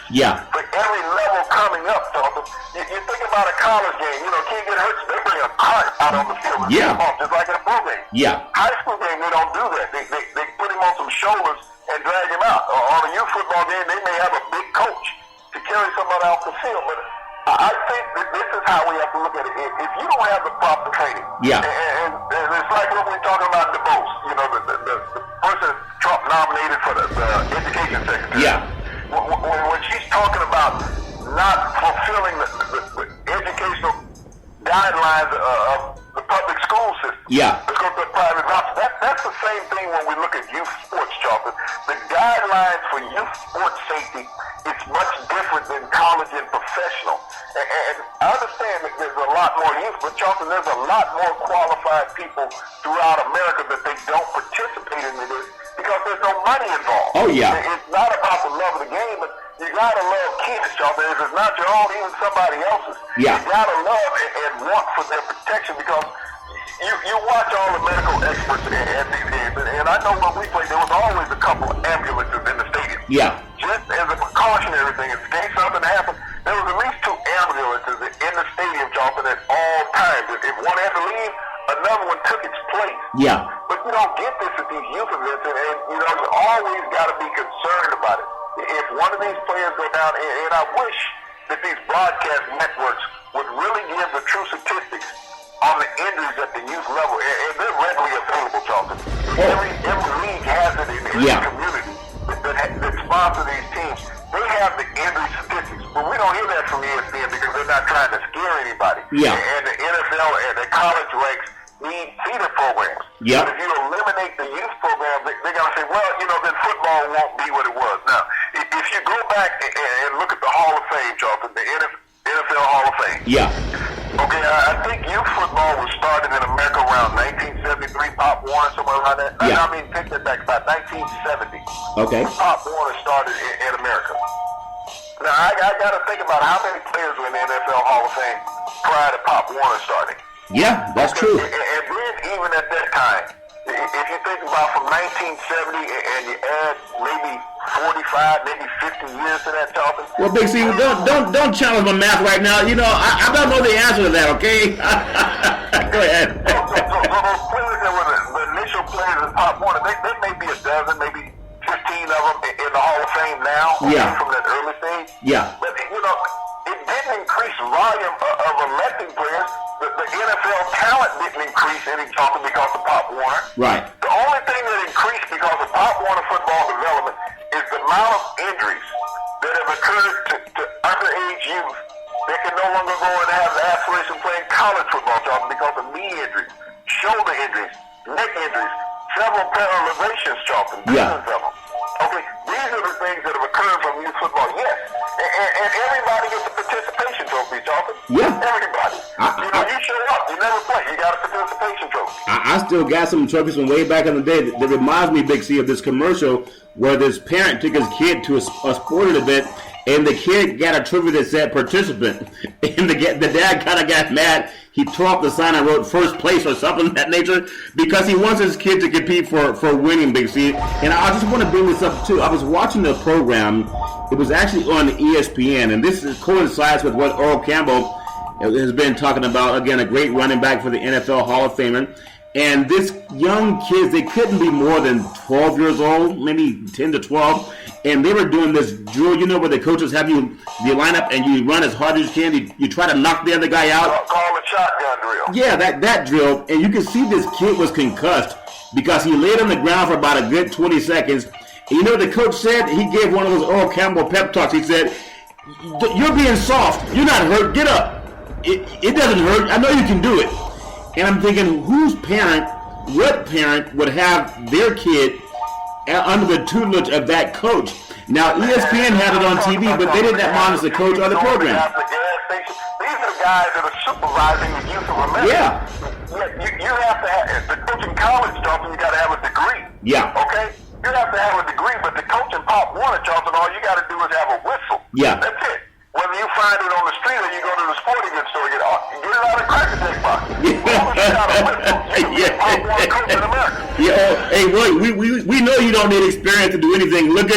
for every level coming up, Charlton. You think about a college game, you know, kid get hurt, they bring a cart out on the field. Just like in a pro game. Yeah. High school game, they don't do that. They put him on some shoulders and drag him out. Or on a youth football game, they may have a big coach to carry somebody off the field. But I think that this is how we have to look at it. If you don't have the proper training, and it's like when we're talking about DeBose, you know, the person Trump nominated for the education secretary. Yeah. When she's talking about not fulfilling the educational guidelines of the public school system. Yeah. Let's go to the private hospital. That's the same thing when we look at youth sports, Charlton. The guidelines for youth sports safety, it's much different than college and professional. And I understand that there's a lot more youth, but Charlton, there's a lot more qualified people throughout America that they don't participate in this because there's no money involved. Oh, yeah. It's not about the love of the game, but you gotta love kids, Charlton. If it's not your own, even somebody else's. Yeah. You gotta love and want for their protection because you watch all the medical experts at these games, and I know when we played, there was always a couple of ambulances in the stadium. Yeah. Just as a precautionary thing, in case something happened, there was at least 2 ambulances in the stadium, Charlton, at all times. If one had to leave, another one took its place. Yeah. But you don't get this at these youth events, and you know, you always got to be concerned about it. If one of these players go down, and I wish that these broadcast networks would really give the true statistics on the injuries at the youth level, and they're readily available, Charlton. Every league has it in every community that sponsor these teams. They have the injury statistics, but we don't hear that from ESPN because they're not trying to scare anybody. Yeah. And the NFL and the college ranks need feeder programs. Yeah. But if you eliminate the youth program, they're going to say, well, then football won't be what it was. Now, if you go back and look at the Hall of Fame, Charlton, the NFL Hall of Fame. Yeah. Okay, I think youth football was started in America around 1973, Pop Warner, somewhere around that. Yeah. I mean, take that back, about 1970. Okay. Pop Warner started in America. Now, I got to think about how many players were in the NFL Hall of Fame prior to Pop Warner starting. Yeah, that's true. And then even at that time, if you think about from 1970 and you add maybe 45, maybe 50 years to that, Charlton. Well, Big C, don't challenge my math right now. I don't know the answer to that. Okay. Go ahead. So those players that were the initial players in Pop Warner, there may be a dozen, maybe 15 of them in the Hall of Fame now. Yeah. From that early stage. Yeah. But it didn't increase volume of electing players. The NFL talent didn't increase any, Charlton, because of Pop Warner. Right. The only thing that increased because of Pop Warner football development is the amount of injuries that have occurred to underage youth that can no longer go and have the aspiration of playing college football, Charlton, because of knee injuries, shoulder injuries, neck injuries, several paralyzations, Charlton, dozens of them. Okay, these are the things that have occurred from youth football, yes. And everybody gets a participation trophy, Charlton. Yeah. Everybody. You show up, you never play, you got a participation trophy. I still got some trophies from way back in the day that reminds me, Big C, of this commercial where this parent took his kid to a sporting event, and the kid got a trophy that said participant, and the dad kind of got mad. He tore up the sign and wrote first place or something of that nature because he wants his kid to compete for winning, Big C. And I just want to bring this up too. I was watching the program. It was actually on ESPN, and this coincides with what Earl Campbell has been talking about. Again, a great running back for the NFL Hall of Famer. And this young kids, they couldn't be more than 12 years old, maybe 10 to 12. And they were doing this drill, where the coaches have you line up and you run as hard as you can. You try to knock the other guy out. Call the shotgun drill. Yeah, that drill. And you can see this kid was concussed because he laid on the ground for about a good 20 seconds. And you know what the coach said? He gave one of those Earl Campbell pep talks. He said, "You're being soft. You're not hurt. Get up. It doesn't hurt. I know you can do it." And I'm thinking, what parent would have their kid under the tutelage of that coach? Now, ESPN had it on TV, but they didn't admonish the coach or the program. These are the guys that are supervising the youth of America. Yeah. You have to have, the coach in college, Charlton, you got to have a degree. Yeah. Okay? You have to have a degree, but the coach in Pop Warner, Charlton, all you got to do is have a whistle. Yeah. That's it. Whether you find it on the street or you go to the sporting goods store, get it out of Cracker Jack box. Hey, look, we know you don't need experience to do anything. Look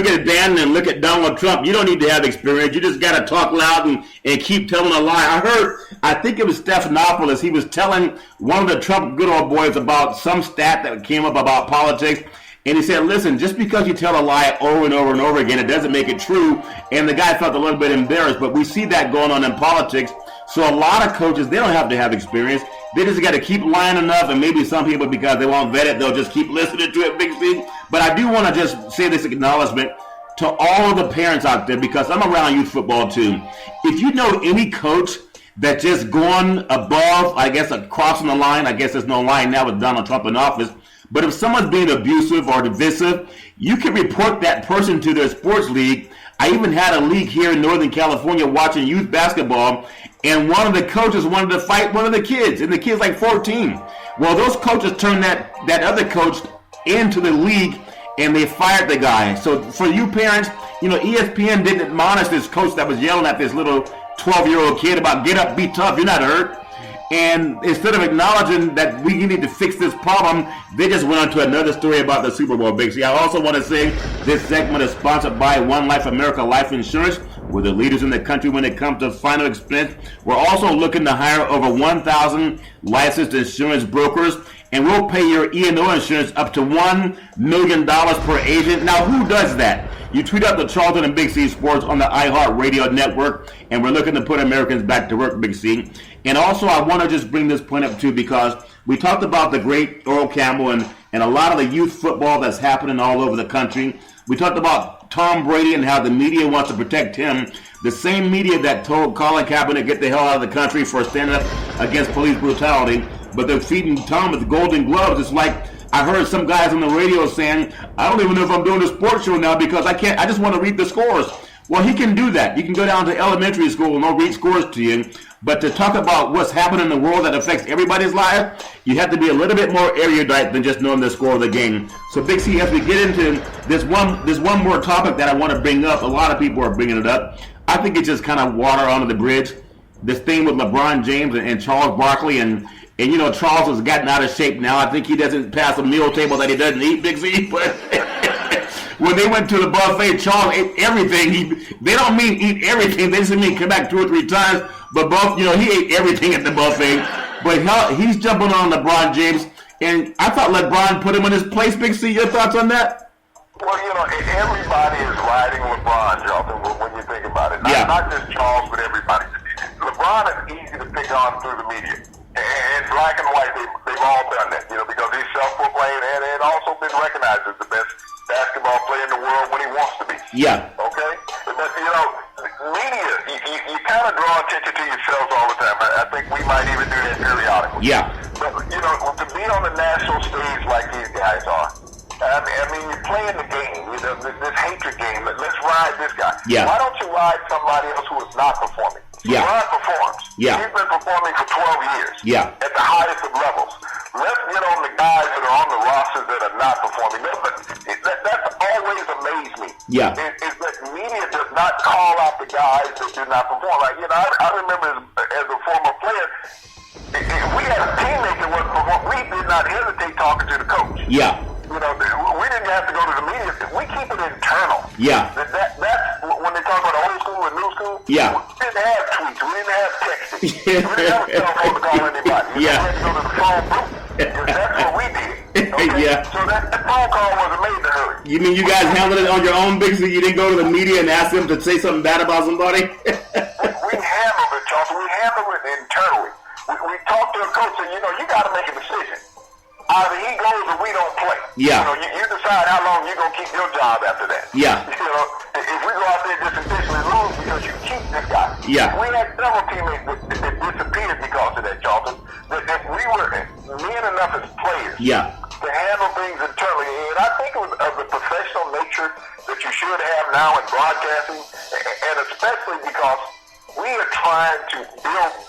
at Dan and look at Donald Trump. You don't need to have experience. You just got to talk loud and keep telling a lie. I think it was Stephanopoulos. He was telling one of the Trump good old boys about some stat that came up about politics. And he said, listen, just because you tell a lie over and over and over again, it doesn't make it true. And the guy felt a little bit embarrassed. But we see that going on in politics. So a lot of coaches, they don't have to have experience. They just got to keep lying enough. And maybe some people, because they won't vet it, they'll just keep listening to it, Big C. But I do want to just say this acknowledgement to all of the parents out there, because I'm around youth football too. If you know any coach that's just going above, I guess, crossing the line, I guess there's no line now with Donald Trump in office. But if someone's being abusive or divisive, you can report that person to their sports league. I even had a league here in Northern California watching youth basketball, and one of the coaches wanted to fight one of the kids, and the kid's like 14. Well, those coaches turned that other coach into the league, and they fired the guy. So for you parents, ESPN didn't admonish this coach that was yelling at this little 12-year-old kid about get up, be tough, you're not hurt. And instead of acknowledging that we need to fix this problem, they just went on to another story about the Super Bowl, Big C. I also want to say this segment is sponsored by One Life America Life Insurance. We're the leaders in the country when it comes to final expense. We're also looking to hire over 1,000 licensed insurance brokers, and we'll pay your E&O insurance up to $1 million per agent. Now, who does that? You tweet out the Charlton and Big C Sports on the iHeart Radio Network, and we're looking to put Americans back to work, Big C. And also, I want to just bring this point up, too, because we talked about the great Earl Campbell and a lot of the youth football that's happening all over the country. We talked about Tom Brady and how the media wants to protect him. The same media that told Colin Kaepernick get the hell out of the country for standing up against police brutality, but they're feeding Tom with golden gloves. It's like I heard some guys on the radio saying, I don't even know if I'm doing a sports show now because I just want to read the scores. Well, he can do that. You can go down to elementary school and they'll read scores to you. But to talk about what's happening in the world that affects everybody's life, you have to be a little bit more erudite than just knowing the score of the game. So, Big C, as we get into this one more topic that I want to bring up, a lot of people are bringing it up. I think it's just kind of water under the bridge. This thing with LeBron James and Charles Barkley, and you know, Charles has gotten out of shape now. I think he doesn't pass a meal table that he doesn't eat, Big C. But when they went to the buffet, Charles ate everything. They don't mean eat everything. They just mean come back 2 or 3 times. But both, you know, he ate everything at the buffet. But he's jumping on LeBron James. And I thought LeBron put him in his place, Big C. Your thoughts on that? Well, you know, everybody is riding LeBron, Jonathan, when you think about it. Not just Charles, but everybody. LeBron is easy to pick on through the media. And black and white, they've all done that, you know, because he's self-proclaimed and also been recognized as the best basketball player in the world when he wants to be. Yeah. Okay? But, you know, media, you kind of draw attention to yourselves all the time. I think we might even do that periodically. Yeah. But, you know, to be on the national stage like these guys are, I mean, you're playing the game, you know, this hatred game. Let's ride this guy. Yeah. Why don't you ride somebody else who is not performing? Yeah. LeBron performs. Yeah. He's been performing for 12 years. Yeah. At the highest of levels. Let's get on the guys that are on the rosters that are not performing. That's always amazed me. Yeah. Is that media does not call out the guys that do not perform. Like, you know, I remember as a former player, if we had a teammate that wasn't performing, we did not hesitate talking to the coach. Yeah. You know, we didn't have to go to the media. We keep it internal. Yeah. That's when they talk about old school and new school. Yeah. We didn't have tweets. We didn't have texting. We didn't have a cell phone to call anybody. We had to go to the phone booth. That's what we did. Okay? Yeah. So that phone call wasn't made to hurry. You mean you guys handled it on your own, Big C? You didn't go to the media and ask them to say something bad about somebody? We handled it, Charles. We handled it internally. We talked to a coach and, you know, you got to make a decision. Either he goes or we don't play. Yeah. You know, you decide how long you're going to keep your job after that. Yeah. You know, if we go out there just intentionally lose because you keep this guy. Yeah. We had several teammates that disappeared because of that, Charlton. That we were men enough as players. Yeah. To handle things internally. And I think it was of the professional nature that you should have now in broadcasting. And especially because we are trying to build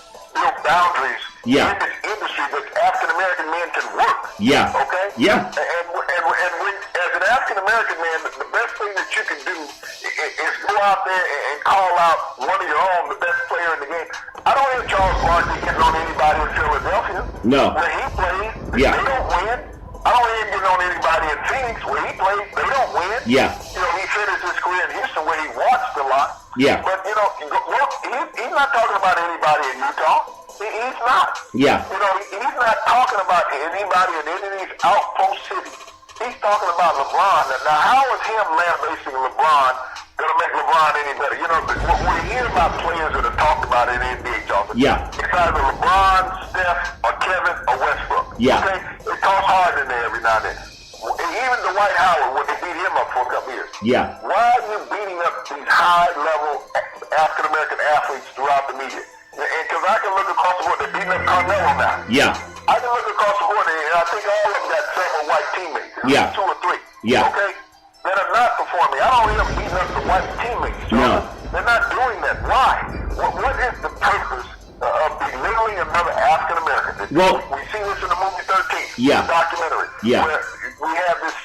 boundaries in this industry that African American men can work. Yeah. Okay. Yeah. And when, as an African American man, the best thing that you can do is go out there and call out one of your own, the best player in the game. I don't hear Charles Barkley getting on anybody in Philadelphia. No. Where he plays, they don't win. I don't hear him getting on anybody in Phoenix where he plays, they don't win. Yeah. You know, he finished his career in Houston where he watched a lot. Yeah. But, you know, look, he's not talking about anybody in Utah. He's not. Yeah. You know, he's not talking about anybody in any of these outpost cities. He's talking about LeBron. Now, how is him lambasting LeBron going to make LeBron any better? You know, when you hear about players that are talked about in the NBA, Jonathan, it's either LeBron, Steph, or Kevin, or Westbrook. Yeah. Okay? It comes hard in there every now and then. And even Dwight Howard, when they beat him up for a couple years. Yeah. Why are you beating up these high-level African-American athletes throughout the media? Because I can look across the board, they're beating up Carmelo now. Yeah. I can look across the board, and I think all of them got several white teammates. Yeah. 2 or 3. Yeah. Okay? That are not performing. I don't hear them beating up the white teammates. So no. They're not doing that. Why? What is the purpose of belittling another African American? Well, we see this in the movie 13, the documentary, where we have this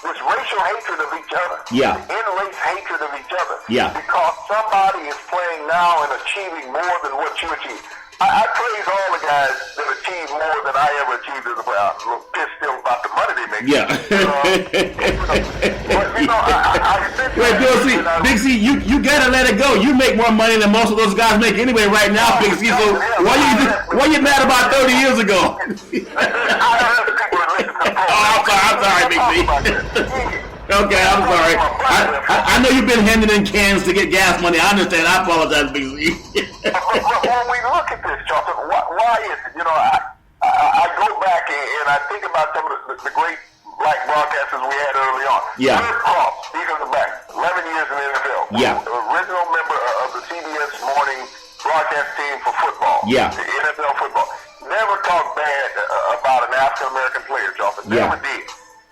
racial hatred of each other, in-race hatred of each other, because somebody is playing now and achieving more than what you achieved. I praise all the guys that achieve more than I ever achieved as a player. I'm a little pissed still about the money they make. Yeah. But, you know, wait, Bill C, Big C, you gotta let it go. You make more money than most of those guys make anyway right now, Big C. So why you mad about 30 years ago? I'm sorry, Big C. Okay, I'm sorry. I know you've been handing in cans to get gas money. I understand. I apologize, Big Z. But when we look at this, Charlton, why is it? You know, I go back and I think about some of the great black broadcasters we had early on. Yeah. Herb Cross, defensive back, 11 years in the NFL. Yeah. The original member of the CBS morning broadcast team for football. Yeah. The NFL football. Never talked bad about an African-American player, Charlton. Never did.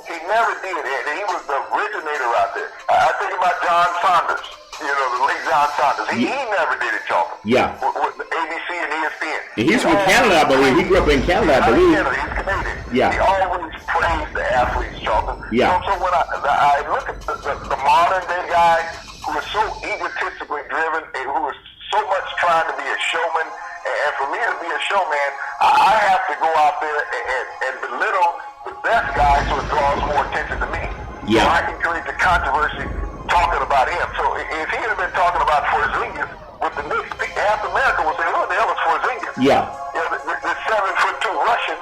He never did. And he was the originator out there. I think about John Saunders. You know, the late John Saunders. He never did it, Charlton. Yeah. With ABC and ESPN. And he's from Canada, I believe. He grew up in Canada, I believe. He's Canadian. Yeah. He always praised the athletes, Charlton. Yeah. So when I look at the modern day guy who is so egotistically driven and who is so much trying to be a showman, and for me to be a showman, I have to go out there and belittle the best guy so it draws more attention to me. Yeah. So I can create the controversy talking about him. So if he had been talking about Porzingis with the Knicks, half America would say, who the hell is Porzingis? Yeah. You know, the 7'2" Russian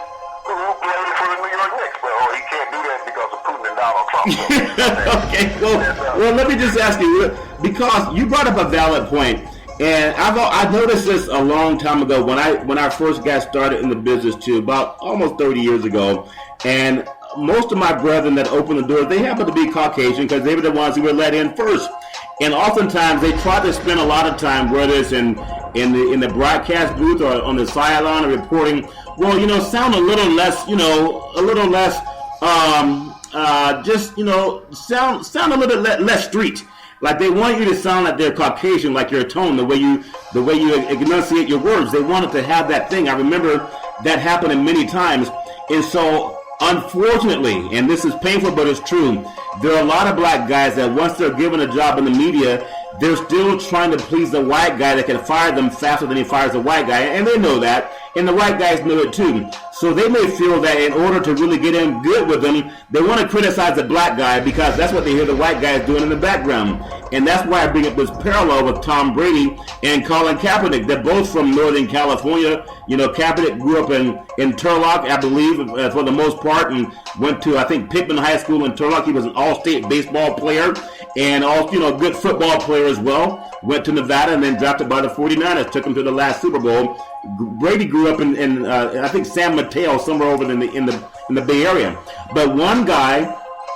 who played for the New York Knicks. But he can't do that because of Putin and Donald Trump. Okay, well, let me just ask you, because you brought up a valid point. And I've noticed this a long time ago when I first got started in the business too, about almost 30 years ago. And most of my brethren that opened the doors, they happen to be Caucasian because they were the ones who were let in first. And oftentimes they try to spend a lot of time, whether it's in the broadcast booth or on the sideline or reporting, well, you know, sound a little less, you know, a little less, just, you know, sound a little less street. Like they want you to sound like they're Caucasian, like your tone, the way you enunciate your words. They wanted to have that thing. I remember that happening many times. And so, unfortunately, and this is painful, but it's true, there are a lot of black guys that once they're given a job in the media, they're still trying to please the white guy that can fire them faster than he fires the white guy. And they know that. And the white guys know it too. So they may feel that in order to really get in good with them, they want to criticize the black guy because that's what they hear the white guys doing in the background. And that's why I bring up this parallel with Tom Brady and Colin Kaepernick. They're both from Northern California. You know, Kaepernick grew up in Turlock, I believe, for the most part, and went to, I think, Pittman High School in Turlock. He was an all-state baseball player and also, you know, good football player as well. Went to Nevada and then drafted by the 49ers, took him to the last Super Bowl. Brady grew up in I think San Mateo, somewhere over in the Bay Area. But one guy,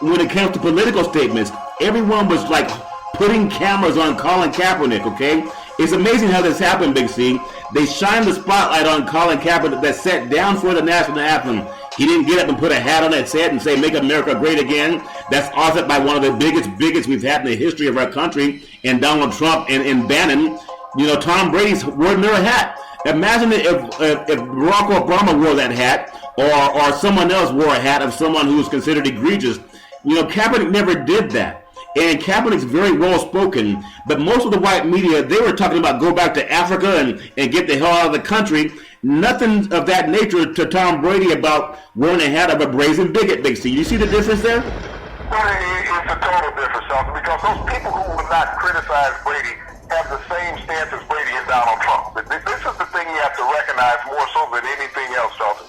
when it comes to political statements, everyone was like putting cameras on Colin Kaepernick, okay? It's amazing how this happened, Big C. They shined the spotlight on Colin Kaepernick that sat down for the national anthem. He didn't get up and put a hat on his head and say, "Make America Great Again." That's authored by one of the biggest we've had in the history of our country, and Donald Trump and Bannon. You know, Tom Brady's wearing their hat. Imagine if Barack Obama wore that hat, or someone else wore a hat of someone who was considered egregious. You know, Kaepernick never did that. And Kaepernick's very well spoken, but most of the white media, they were talking about go back to Africa and get the hell out of the country. Nothing of that nature to Tom Brady about wearing a hat of a brazen bigot, Big C. You see the difference there? Well, it's a total difference, Charlton, because those people who would not criticize Brady have the same stance as Brady and Donald Trump. But this is the thing you have to recognize more so than anything else, Charlton.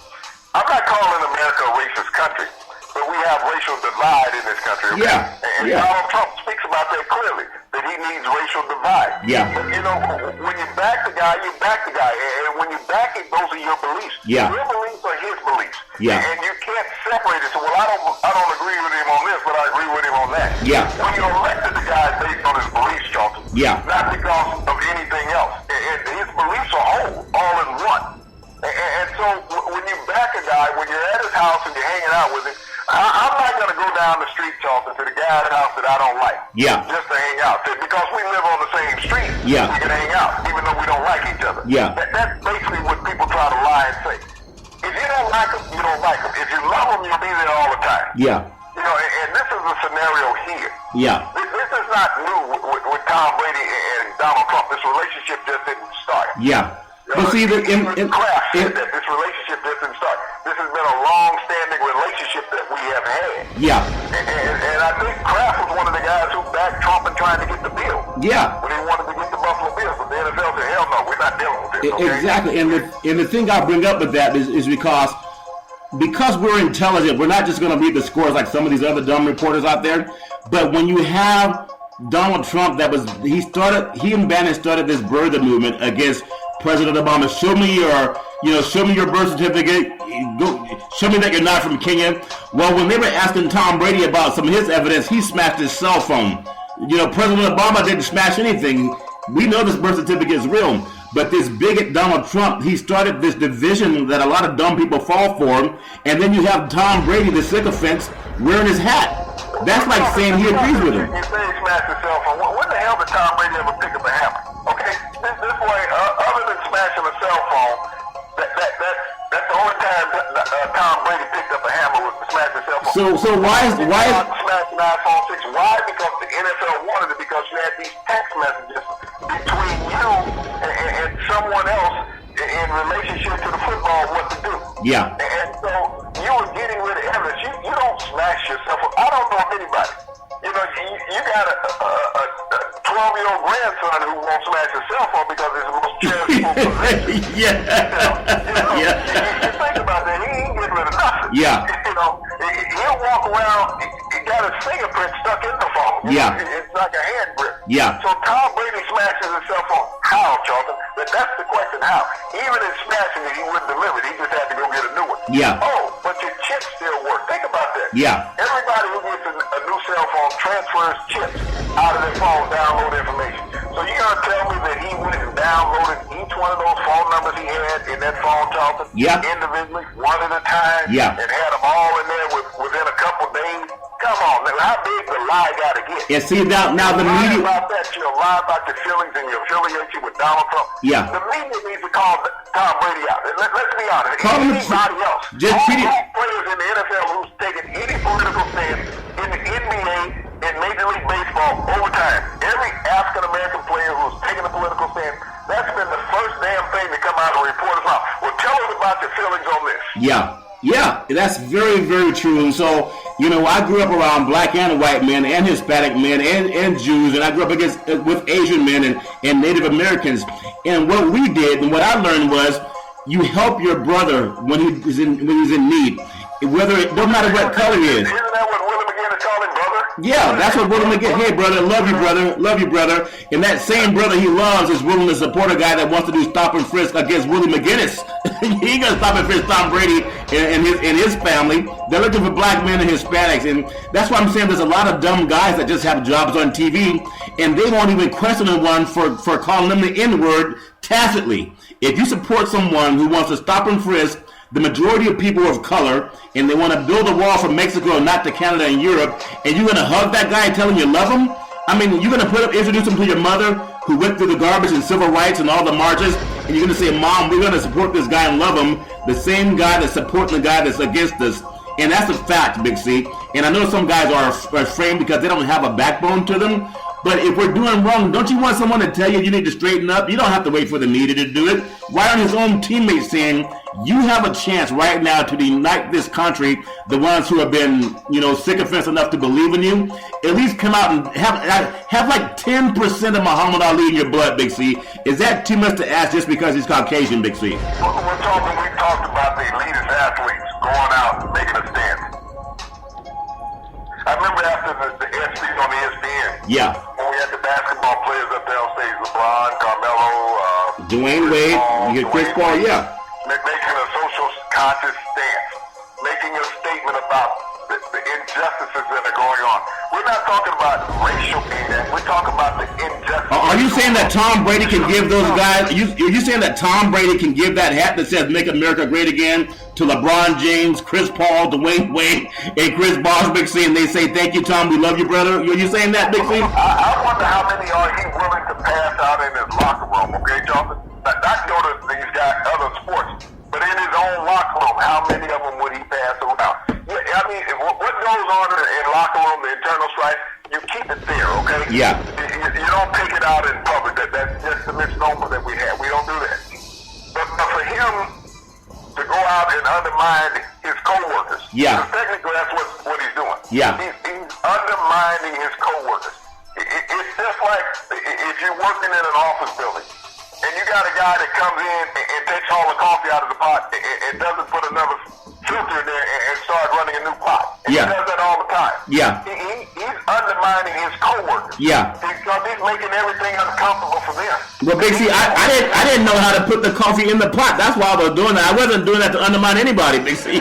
I'm not calling America a racist country, but we have racial divide in this country. Okay? Yeah. And Donald Trump speaks about that clearly, that he needs racial divide. Yeah. But, you know, when you back the guy, you back the guy. And when you back it, those are your beliefs. Yeah. Your beliefs are his beliefs. Yeah. And you can't separate it. So, well, I don't agree with him on this, but I agree with him on that. Yeah. When you elected the guy based on his beliefs, Charlton. Yeah. Not because of anything else. And his beliefs are whole, all in one. And so when you back a guy, when you're at his house and you're hanging out with him, I'm not going to go down the street, Charlton, to the guy's house that I don't like. Yeah. Just to hang out. Because we live on the same street. Yeah. We can hang out, even though we don't like each other. Yeah. That's basically what people try to lie and say. If you don't like them, you don't like them. If you love them, you'll be there all the time. Yeah. You know, and this is the scenario here. Yeah. This is not new with Tom Brady and Donald Trump. This relationship just didn't start. Yeah. But see, Kraft said that this relationship didn't start. This has been a long-standing relationship that we have had. Yeah. And I think Kraft was one of the guys who backed Trump in trying to get the bill. Yeah. When he wanted to get the Buffalo Bills, but the NFL said, "Hell no, we're not dealing with this." Okay? Exactly. And the thing I bring up with that is because because we're intelligent, we're not just going to read the scores like some of these other dumb reporters out there. But when you have Donald Trump, he and Bannon started this birther movement against President Obama. Show me your birth certificate. Show me that you're not from Kenya. Well, when they were asking Tom Brady about some of his evidence, he smashed his cell phone. President Obama didn't smash anything. We know this birth certificate is real. But this bigot Donald Trump, he started this division that a lot of dumb people fall for. And then you have Tom Brady, the sycophant, wearing his hat. That's like saying he agrees with him. You say he smashed his cell phone. When the hell did Tom Brady ever pick up a hammer? Okay, this way, other than smashing a cell phone, that's the only time Tom Brady picked up a hammer was to smash his cell phone. So why is smashing an iPhone 6? Why? Because the NFL wanted it, because you had these text messages between you and someone else in relationship to the football, what to do. Yeah. And so you were getting rid of evidence. You don't smash yourself up. I don't know of anybody. You got a 12-year-old grandson who won't smash his cell phone because it's the most cherishable possession. You think about that. He ain't getting rid of nothing. Yeah. He'll walk around. He got his fingerprint stuck in the phone. Yeah. It's like a hand grip. Yeah. So Tom Brady smashes his cell phone. How, Charlton? That's the question. How? Even in smashing it, he wouldn't deliver it. He just had to go get a new one. Yeah. Oh, but your chips still work. Think about that. Yeah. Everybody who gets a new cell phone transfers chips out of their phone, download information. So you're going to tell me that he went and downloaded each one of those phone numbers he had in that phone, Charlton, individually, one at a time, and had them all in there within a couple days? Come on, man. How big the lie got to get? Yeah, see, now the media... About that, you lie about your feelings and your affiliation with Donald Trump. Yeah. The media needs to call Tom Brady out. Let's be honest. Anybody else. Just all players in the NFL who's taken any political stance in the NBA and Major League Baseball over time. Every African-American player who's taken a political stance, that's been the first damn thing to come out and report us out. Well, tell us about your feelings on this. Yeah, that's very, very true. And so, I grew up around black and white men and Hispanic men and Jews, and I grew up with Asian men and Native Americans. And what we did and what I learned was you help your brother when he's in need, no matter what color he is. Isn't that what Willie McGinnis called him, brother? Yeah, that's what Willie McGinnis. Hey, brother, love you, brother. And that same brother he loves is willing to support a guy that wants to do stop and frisk against Willie McGinnis. He ain't gonna stop and frisk Tom Brady and his family. They're looking for black men and Hispanics, and that's why I'm saying there's a lot of dumb guys that just have jobs on TV, and they won't even question anyone for calling them the N-word tacitly. If you support someone who wants to stop and frisk the majority of people of color, and they want to build a wall from Mexico and not to Canada and Europe, and you're going to hug that guy and tell him you love him? I mean, you're going to introduce him to your mother who went through the garbage and civil rights and all the marches, and you're going to say, Mom, we're going to support this guy and love him, the same guy that's supporting the guy that's against us. And that's a fact, Big C. And I know some guys are afraid because they don't have a backbone to them. But if we're doing wrong, don't you want someone to tell you need to straighten up? You don't have to wait for the media to do it. Why aren't his own teammates saying, you have a chance right now to unite this country, the ones who have been, sycophants enough to believe in you? At least come out and have like 10% of Muhammad Ali in your blood, Big C. Is that too much to ask just because he's Caucasian, Big C? We talked about the elitist athletes going out and making a stand. I remember after the ESPYs on ESPN. Yeah. When we had the basketball players up there on stage, LeBron, Carmelo, Dwayne Wade, you get Chris Paul, yeah. Making a social conscious stance, making a statement about the injustices that are going on. We're not talking about racial inequity. We're talking about the injustice. Are you saying that Tom Brady can give those guys? Are you saying that Tom Brady can give that hat that says "Make America Great Again" to LeBron James, Chris Paul, Dwayne Wade, and Chris Bosh, Big C, and they say, "Thank you, Tom. We love you, brother"? Are you saying that, Big C? I wonder how many are he willing to pass out in his locker room? Okay, Jonathan. Not go to these guys, other sports, but in his own locker room, how many of them would he pass around? Yeah, I mean, what goes on in locker room, the internal strife, you keep it there, okay? Yeah. You don't take it out in public. That's just the misnomer that we have. We don't do that. But for him to go out and undermine his coworkers, yeah. Technically that's what he's doing. Yeah. He's undermining his coworkers. It's just like if you're working in an office building, and you got a guy that comes in and takes all the coffee out of the pot and doesn't put another filter in there and start running a new pot. And Yeah. he does that all the time. Yeah. He's undermining his coworkers. Yeah. Because he's making everything uncomfortable for them. Well, Big C, I didn't know how to put the coffee in the pot. That's why I was doing that. I wasn't doing that to undermine anybody, Big C.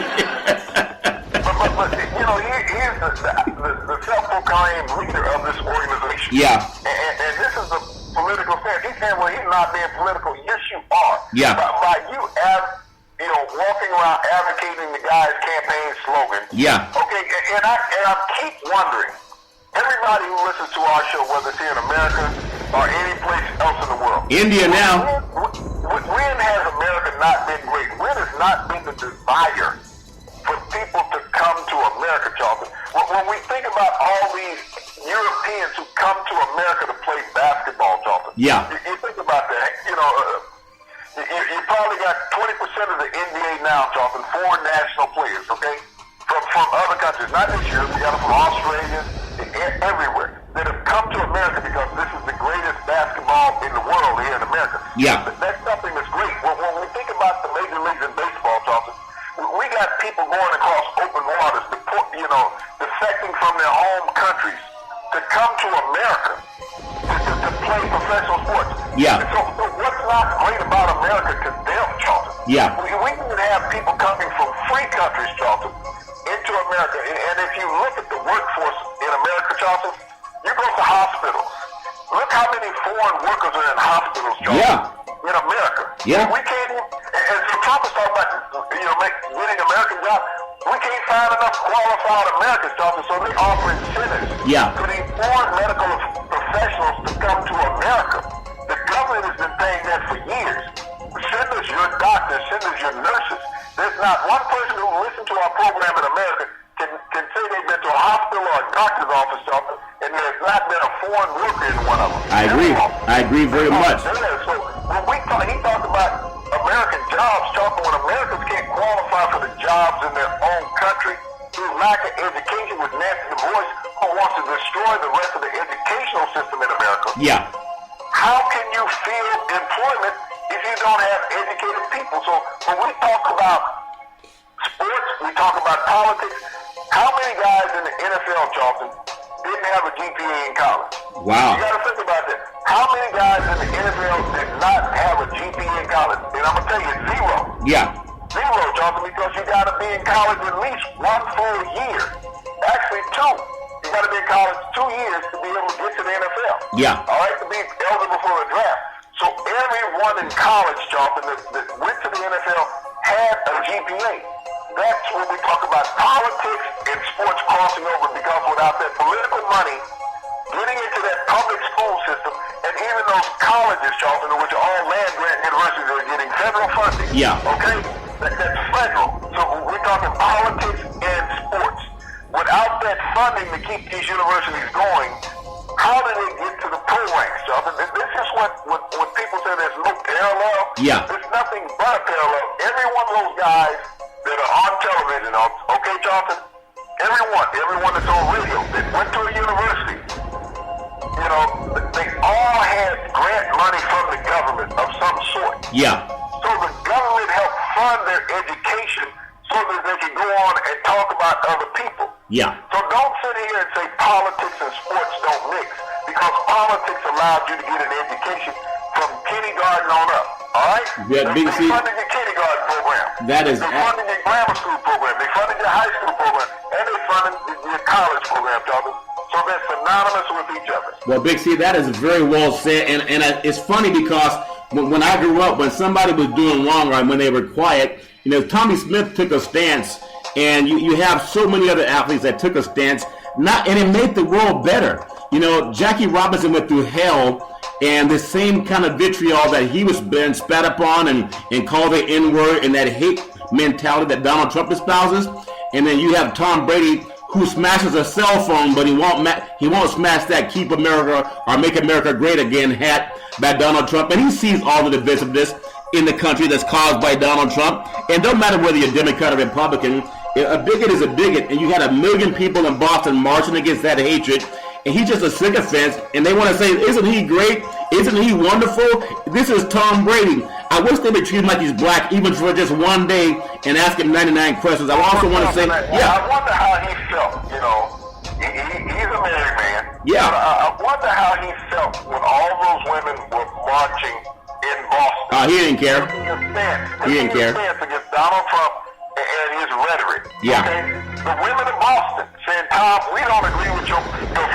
but you know, he's the self-proclaimed leader of this organization. Yeah. And this is a political stance. He's saying, well, he's not being political. Yes, you are. Yeah. By you walking around advocating the guy's campaign slogan. Yeah. Okay, and I keep wondering, everybody who listens to our show, whether it's here in America or any place else in the world. India now. When has America not been great? When has not been the desire for people to come to America, Charlton? When we think about all these Europeans who come to America to play basketball, Charlton. Yeah. You think about that. You probably got 20% of the NBA now, Charlton, foreign national players, okay? From other countries, not just Europe. We got them from Australia, everywhere, that have come to America because this is the greatest basketball in the world here in America. Yeah. That's something that's great. When we think about the major leagues in baseball, Charlton, we got people going across open waters, defecting from their home countries to come to America to play professional sports. Yeah. And so what's not great about America to them, Charlton? Yeah. We can have people coming from free countries, Charlton, into America. And if you look at the workforce in America, Charlton, you go to hospitals. Look how many foreign workers are in hospitals, Charlton. Yeah. In America. Yeah. We can't even, and so Trump is talking about, getting American jobs. We can't find enough qualified Americans, Charlton, so they offer incentives Yeah. to these foreign medical professionals to come to America. The government has been paying that for years. Send us your doctors, send us your nurses. There's not one person who listens to our program in America can say they've been to a hospital or a doctor's office, Charlton, and there's not been a foreign worker in one of them. I agree very much. So when he talked about American jobs, Charlton, when Americans can't qualify for the jobs in their own country through lack of education, with Nancy DuBois, who wants to destroy the rest of the educational system in America. Yeah. How can you field employment if you don't have educated people? So when we talk about sports, we talk about politics. How many guys in the NFL, Charlton, didn't have a GPA in college? Wow. You got to think about that. How many guys in the NFL did not have a GPA in college? And I'm going to tell you, zero. Yeah. Zero, Charlton, because you got to be in college at least one full year. Actually, two. You got to be in college 2 years to be able to get to the NFL. Yeah. All right, to be eligible for the draft. So everyone in college, Charlton, that went to the NFL had a GPA. That's when we talk about politics and sports crossing over, because without that political money getting into that public school system, and even those colleges, Charlton, which are all land-grant universities, are getting federal funding. Yeah. Okay? That's federal. So we're talking politics and sports. Without that funding to keep these universities going, how do they get to the pro ranks, Charlton? This is when people say there's no parallel. Yeah. There's nothing but a parallel. Every one of those guys that are on television, okay, Charlton? Everyone that's on radio, that went to a university, they all had grant money from the government of some sort. Yeah. So the government helped fund their education so that they can go on and talk about other people. Yeah. So don't sit here and say politics and sports don't mix, because politics allowed you to get an education from kindergarten on up. All right? Yeah, They funded your kindergarten program. That is. They funded your grammar school program. They funded your high school program. And they funded your college program, Charlton. So they're synonymous with each other. Well, Big C, that is very well said. And it's funny because when I grew up, when somebody was doing wrong, right, when they were quiet, Tommy Smith took a stance. And you have so many other athletes that took a stance, and it made the world better. Jackie Robinson went through hell, and the same kind of vitriol that he was being spat upon and called the N-word, and that hate mentality that Donald Trump espouses. And then you have Tom Brady, who smashes a cell phone, but he won't smash that "Keep America" or "Make America Great Again" hat by Donald Trump, and he sees all the divisiveness in the country that's caused by Donald Trump. And don't matter whether you're Democrat or Republican, a bigot is a bigot, and you had 1 million people in Boston marching against that hatred, and he's just a sycophant, and they want to say, isn't he great? Isn't he wonderful? This is Tom Brady. I wish they would treat him like he's black, even for just one day, and ask him 99 questions. I also want to say, I wonder how he felt. You know, he's a married man. Yeah. I wonder how he felt when all those women were marching in Boston. He didn't care. He didn't care against Donald Trump and his rhetoric. Yeah. Okay? The women in Boston saying, Tom, we don't agree with your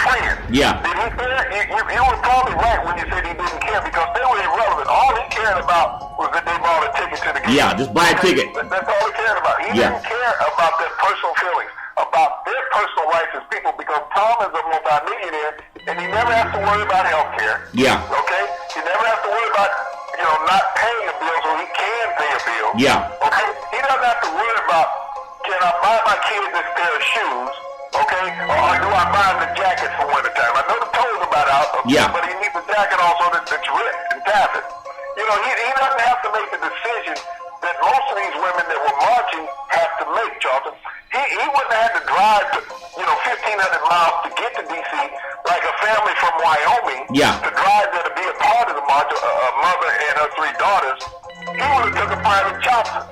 friend. Yeah. Did he care? You were probably right when you said he didn't care because they were irrelevant. All he cared about was that they bought a ticket to the game. Yeah, just buy a ticket. That's all he cared about. He didn't care about their personal feelings, about their personal rights as people because Tom is a multi-millionaire and he never has to worry about health care. Yeah. Okay? He never has to worry about, not paying a bill so he can pay a bill. Yeah. Okay? He doesn't have to worry about, can I buy my kids this pair of shoes? Okay? Or do I buy him the jacket for wintertime? I know the toes about out, but he needs the jacket also that's ripped and taffet. He doesn't have to make the decision that most of these women that were marching have to make, Charlton. He wouldn't have had to drive to, 1,500 miles to get to D.C. like a family from Wyoming to drive there to be a part of the march, a mother and her 3 daughters. He would have took a private chopper.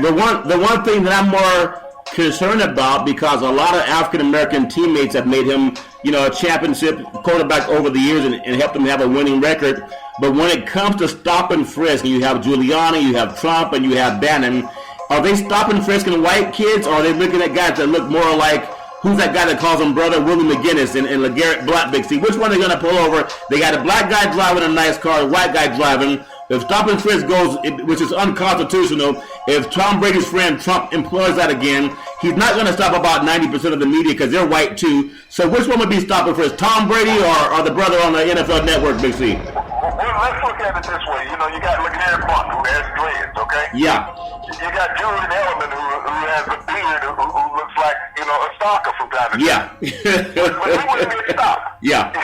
Well, the one thing that I'm more concerned about, because a lot of African-American teammates have made him, a championship quarterback over the years and helped him have a winning record. But when it comes to stop and frisk, and you have Giuliani, you have Trump, and you have Bannon, are they stopping frisking white kids, or are they looking at guys that look more like, who's that guy that calls him brother, Willie McGinnis and LeGarrette Blount, Big C? Which one are they going to pull over? They got a black guy driving a nice car, a white guy driving. If stop and frisk goes, which is unconstitutional, if Tom Brady's friend Trump employs that again, he's not going to stop about 90% of the media because they're white too. So which one would be stop and frisk, Tom Brady or the brother on the NFL Network, Big C? Well, let's look at it this way. You got LeGarrette Blount, who has dreads, okay? Yeah. You got Julian Edelman, who has a beard, who looks like, a stalker from time to time. Yeah. but he wouldn't get stopped. Yeah. He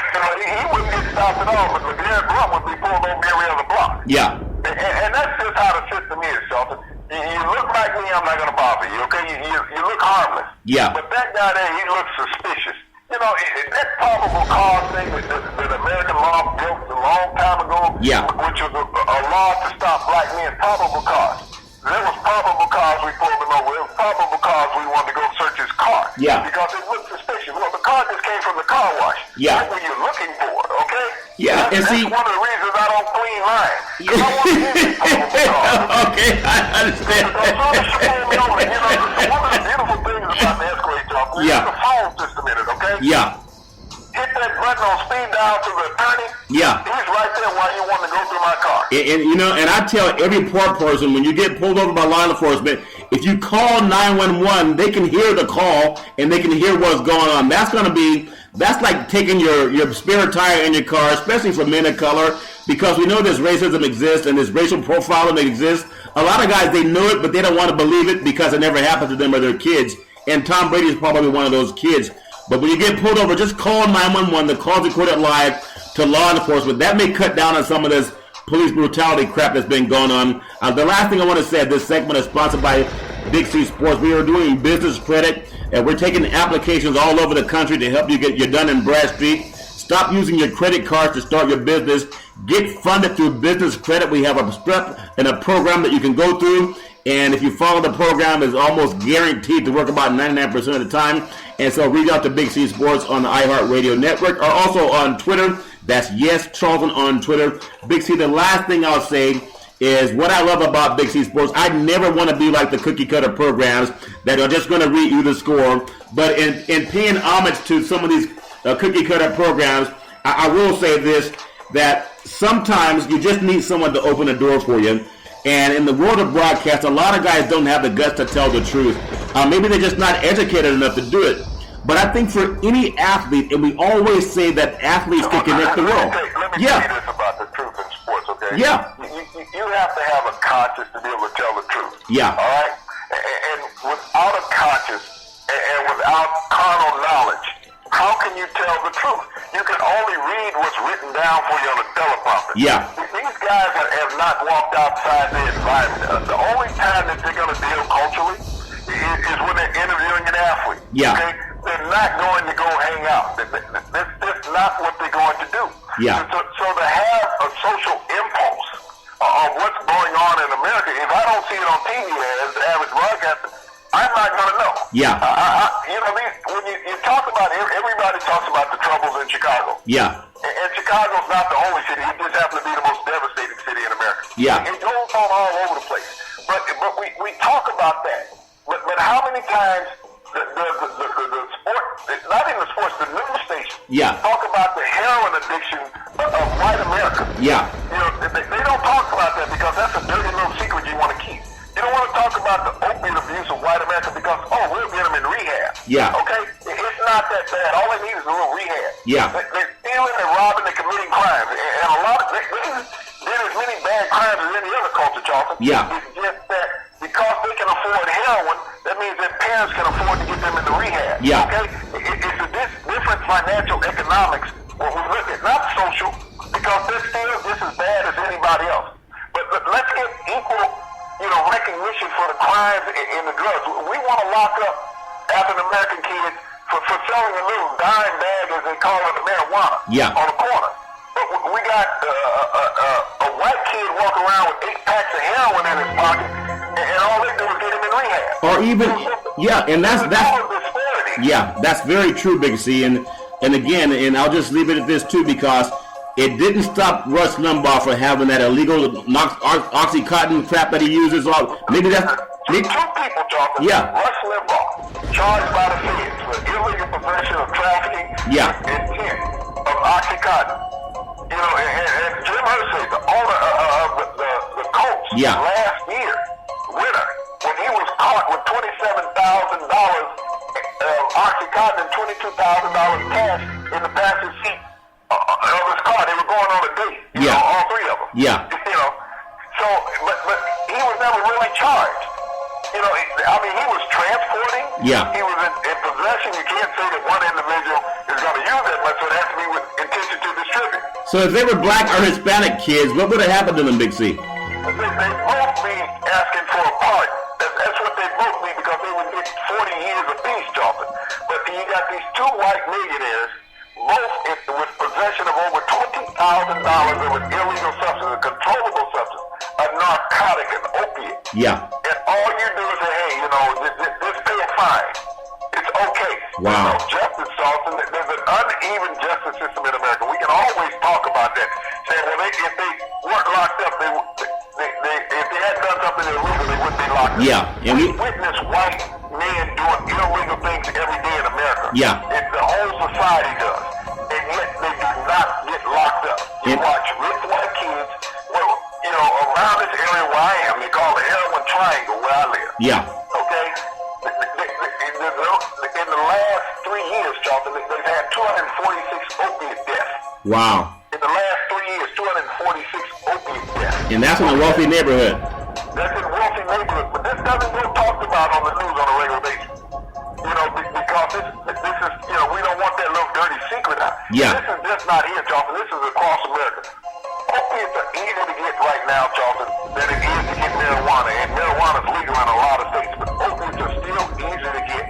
wouldn't get stopped at all, but LeGarrette Blount would be pulled over every other block. Yeah. And that's just how the system is, Shelton. You look like me, I'm not going to bother you, okay? You look harmless. Yeah. But that guy there, he looks suspicious. That probable cause thing that American law built a long time ago, which was a law to stop black men, probable cause. There was probable cause we pulled him over. There was probable cause we wanted to go search his car. Yeah. Because it looked suspicious. Well, the car just came from the car wash. Yeah. That's what you're looking for, okay? Yeah, that's one of the reasons I don't clean lines. I want to hear these probable cause. Okay, I understand. One of the beautiful things about the escalade job is the phone system in it, okay? Yeah. Hit that button on speed dial to the attorney. Yeah. He's right there while you want to go through my car. And I tell every poor person, when you get pulled over by law enforcement, if you call 911, they can hear the call and they can hear what's going on. That's like taking your spare tire in your car, especially for men of color, because we know this racism exists and this racial profiling that exists. A lot of guys, they know it, but they don't want to believe it because it never happened to them or their kids. And Tom Brady is probably one of those kids. But when you get pulled over, just call 911. The call's recorded live to law enforcement. That may cut down on some of this police brutality crap that's been going on. The last thing I want to say, this segment is sponsored by Big C Sports. We are doing business credit, and we're taking applications all over the country to help you get your Dun & Bradstreet. Stop using your credit cards to start your business. Get funded through business credit. We have a step and a program that you can go through. And if you follow the program, it's almost guaranteed to work about 99% of the time. And so reach out to Big C Sports on the iHeart Radio Network or also on Twitter. That's Yes Charlton on Twitter. Big C, the last thing I'll say is what I love about Big C Sports. I never want to be like the cookie cutter programs that are just going to read you the score. But in paying homage to some of these cookie cutter programs, I will say this, that sometimes you just need someone to open a door for you. And in the world of broadcast, a lot of guys don't have the guts to tell the truth. Maybe they're just not educated enough to do it. But I think for any athlete, and we always say that athletes can connect the world. Let me tell you this about the truth in sports, okay? Yeah. You have to have a conscience to be able to tell the truth. Yeah. All right? And without a conscience and without carnal knowledge, how can you tell the truth? You can only read what's written down for you on a teleprompter. Yeah. These guys have not walked outside their environment. The only time that they're going to deal culturally is when they're interviewing an athlete. Yeah. Okay? They're not going to go hang out. That's not what they're going to do. Yeah. So to have a social impulse of what's going on in America, if I don't see it on TV as the average broadcaster, I'm not going to know. Yeah. When you talk about it, everybody talks about the troubles in Chicago. Yeah. And Chicago's not the only city. It just happens to be the most devastating city in America. Yeah. It goes on all over the place. But we talk about that. But how many times the sport, not even the sports, the news station, talk about the heroin addiction of white America. Yeah. They don't talk about that because that's a dirty little secret you want to keep. You don't want to talk about the opiate abuse of white America because, we'll get them in rehab. Yeah. Okay? It's not that bad. All they need is a little rehab. Yeah. They're stealing and robbing and committing crimes. And a lot of they did as many bad crimes as any other culture, Charlton. Yeah. It's just that because they can afford heroin, that means their parents can afford to get them into rehab. Yeah. Okay? It's a different financial economics when we look at, not social, because they're still just as bad as anybody else. But let's get equal recognition for the crimes and the drugs. We want to lock up African American kids for selling a little dime bag, as they call it, of marijuana on the corner. But we got a white kid walking around with 8 packs of heroin in his pocket, and all they do is get him in rehab. Or even, that's very true, Big C. And again, and I'll just leave it at this too, because it didn't stop Rush Limbaugh from having that illegal Oxycontin crap that he uses. Maybe that's... Two people talking. Yeah. Rush Limbaugh, charged by the feds for illegal possession of trafficking intent of Oxycontin. And Jim Hersey, the owner of the Colts, last year, winner, when he was caught with $27,000 of Oxycontin and $22,000 cash in the passenger seat of his car. They were going on a date. All 3 of them. Yeah. So, but he was never really charged. He was transporting. Yeah. He was in possession. You can't say that one individual is going to use that much, so it has to be with intention to distribute. So if they were black or Hispanic kids, what would have happened to them, Big C? They both be asking for a part. That's what they both be, because they would get 40 years apiece, Charlton. But you got these 2 white millionaires, both with possession of over $20,000 of an illegal substance, a controllable substance, a narcotic, an opiate. Yeah. And all you do is say, hey, just pay a fine. It's okay. Wow. There's no justice, Charlton. There's an uneven justice system in America. We can always talk about that. Saying, well, if they weren't locked up, if they had done something illegal, they wouldn't be locked up. Yeah. And we witness white men doing illegal things every day in America. Yeah. And the whole society does. And yet they do not get locked up. You watch rich white kids, around this area where I am, they call the heroin triangle where I live. Yeah. Okay? In the last 3 years, Charlton, they've had 246 opiate deaths. Wow. In the last 3 years, 246 opiate deaths. And that's in a wealthy neighborhood. That's in wealthy neighborhood. But this doesn't get talked about on the news on a regular basis. Because this is, we don't want that little dirty secret out. Yeah. This is just not here, Charlton. This is across America. Opiates are easier to get right now, Charlton, than it is to get marijuana. And marijuana is legal in a lot of states, but opiates are still easy to get.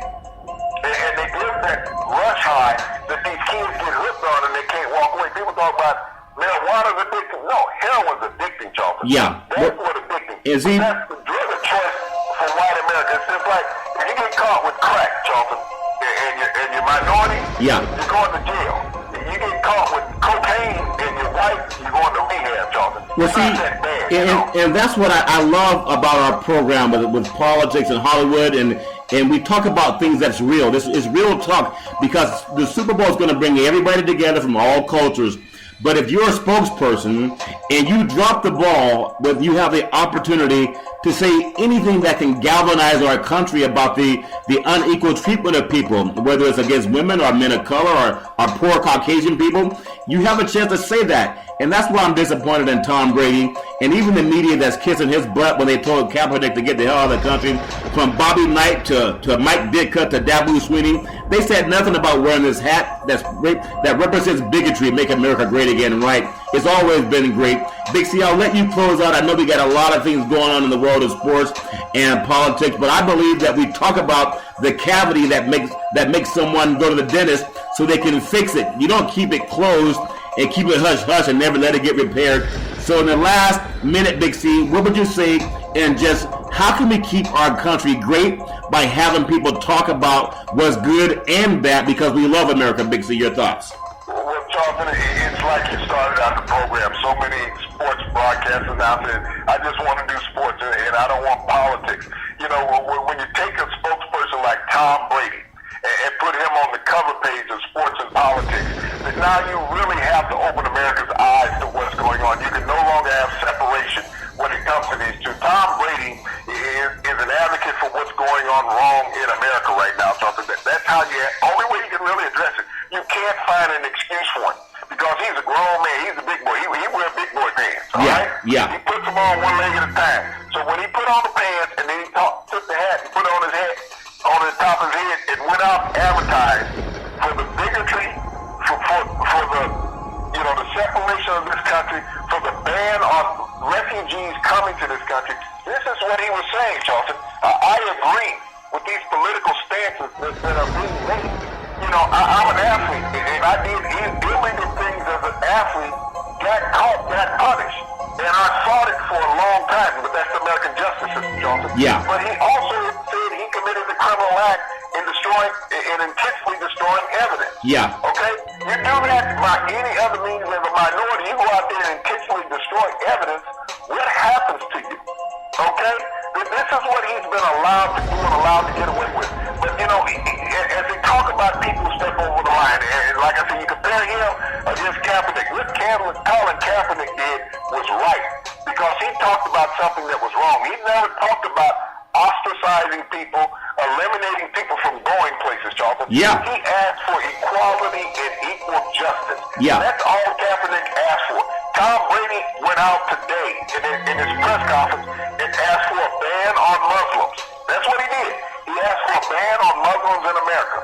And they give that rush high that these kids get hooked on and they can't walk away. People talk about marijuana's addicting. No, heroin's addicting, Charlton. Yeah. That's what addicting is. That's the drug of choice for white America. It's just like if you get caught with crack, Charlton, and you're minority, you're going to jail. You get caught with cocaine and you're white, you're going to rehab, Charlton. Well, and that's what I love about our program with politics and Hollywood, and we talk about things that's real. This is real talk, because the Super Bowl is going to bring everybody together from all cultures. But if you're a spokesperson and you drop the ball, whether you have the opportunity to say anything that can galvanize our country about the unequal treatment of people, whether it's against women or men of color or poor Caucasian people, you have a chance to say that. And that's why I'm disappointed in Tom Brady and even the media that's kissing his butt when they told Kaepernick to get the hell out of the country. From Bobby Knight to Mike Ditka to Dabu Sweeney, they said nothing about wearing this hat that represents bigotry, make America great again, right? It's always been great. Big C, I'll let you close out. I know we got a lot of things going on in the world of sports and politics, but I believe that we talk about the cavity that makes someone go to the dentist so they can fix it. You don't keep it closed and keep it hush-hush and never let it get repaired. So in the last minute, Big C, what would you say, and just how can we keep our country great by having people talk about what's good and bad, because we love America, Big C? Your thoughts? Well, Charlton, it's like you started out the program. So many sports broadcast announcers. I just want to do sports, and I don't want politics. You know, when you take a spokesperson like Tom Brady and put him on the cover page of Sports and Politics, that now you really have to open America's eyes to what's going on. You can no longer have separation when it comes to these two. Tom Brady is an advocate for what's going on wrong in America right now. So that's how only way you can really address it. You can't find an excuse for him because he's a grown man. He's a big boy. He wears big boy pants. All right? Yeah. He puts them on one leg at a time. So when he put on the pants and then he took the hat and put it on his head, on the top of his head, it went out advertised for the bigotry, for the the separation of this country, for the ban on refugees coming to this country. This is what he was saying, Charlton. I agree with these political stances that are being made. You know, I'm an athlete, and I did illegal things as an athlete, got caught, got punished. And I fought it for a long time, but that's the American justice system, Charlton. Yeah. But he also said he committed the criminal act in intentionally destroying evidence. Yeah. Okay? You do that by any other means as a minority, you go out there and intentionally destroy evidence, what happens to you? Okay? This is what he's been allowed to do and allowed to get away with. But, you know, as they talk about people who step over the line, and like I said, you compare him against Kaepernick. What Colin Kaepernick did was right, because he talked about something that was wrong. He never talked about ostracizing people, eliminating people from going places, Charlton. Yeah. He asked for equality and equal justice. Yeah. That's all Kaepernick asked for. Tom Brady went out today in his press conference and asked for a ban on Muslims. That's what he did. He asked for a ban on Muslims in America.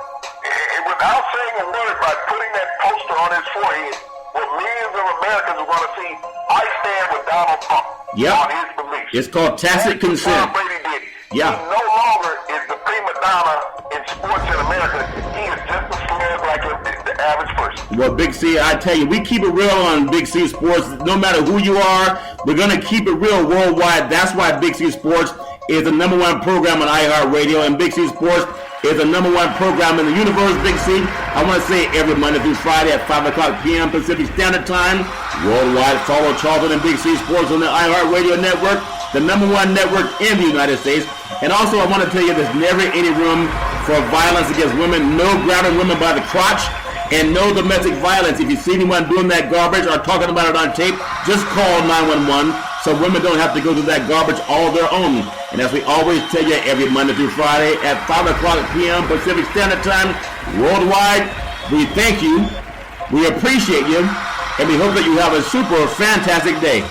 And without saying a word, by putting that poster on his forehead, what millions of Americans are going to see, I stand with Donald Trump on his beliefs. It's called tacit consent. Tom Brady did. Yeah. He no longer is the prima donna in sports in America. He is just a slug like the average person. Well, Big C, I tell you, we keep it real on Big C Sports. No matter who you are, we're going to keep it real worldwide. That's why Big C Sports is the number one program on iHeart Radio, and Big C Sports is the number one program in the universe, Big C. I want to say every Monday through Friday at 5 o'clock p.m. Pacific Standard Time. Worldwide, follow Charlton and Big C Sports on the iHeart Radio Network, the number one network in the United States. And also, I want to tell you, there's never any room for violence against women. No grabbing women by the crotch, and no domestic violence. If you see anyone doing that garbage or talking about it on tape, just call 911 so women don't have to go through that garbage all their own. And as we always tell you, every Monday through Friday at 5 o'clock p.m. Pacific Standard Time, worldwide, we thank you, we appreciate you, and we hope that you have a super fantastic day.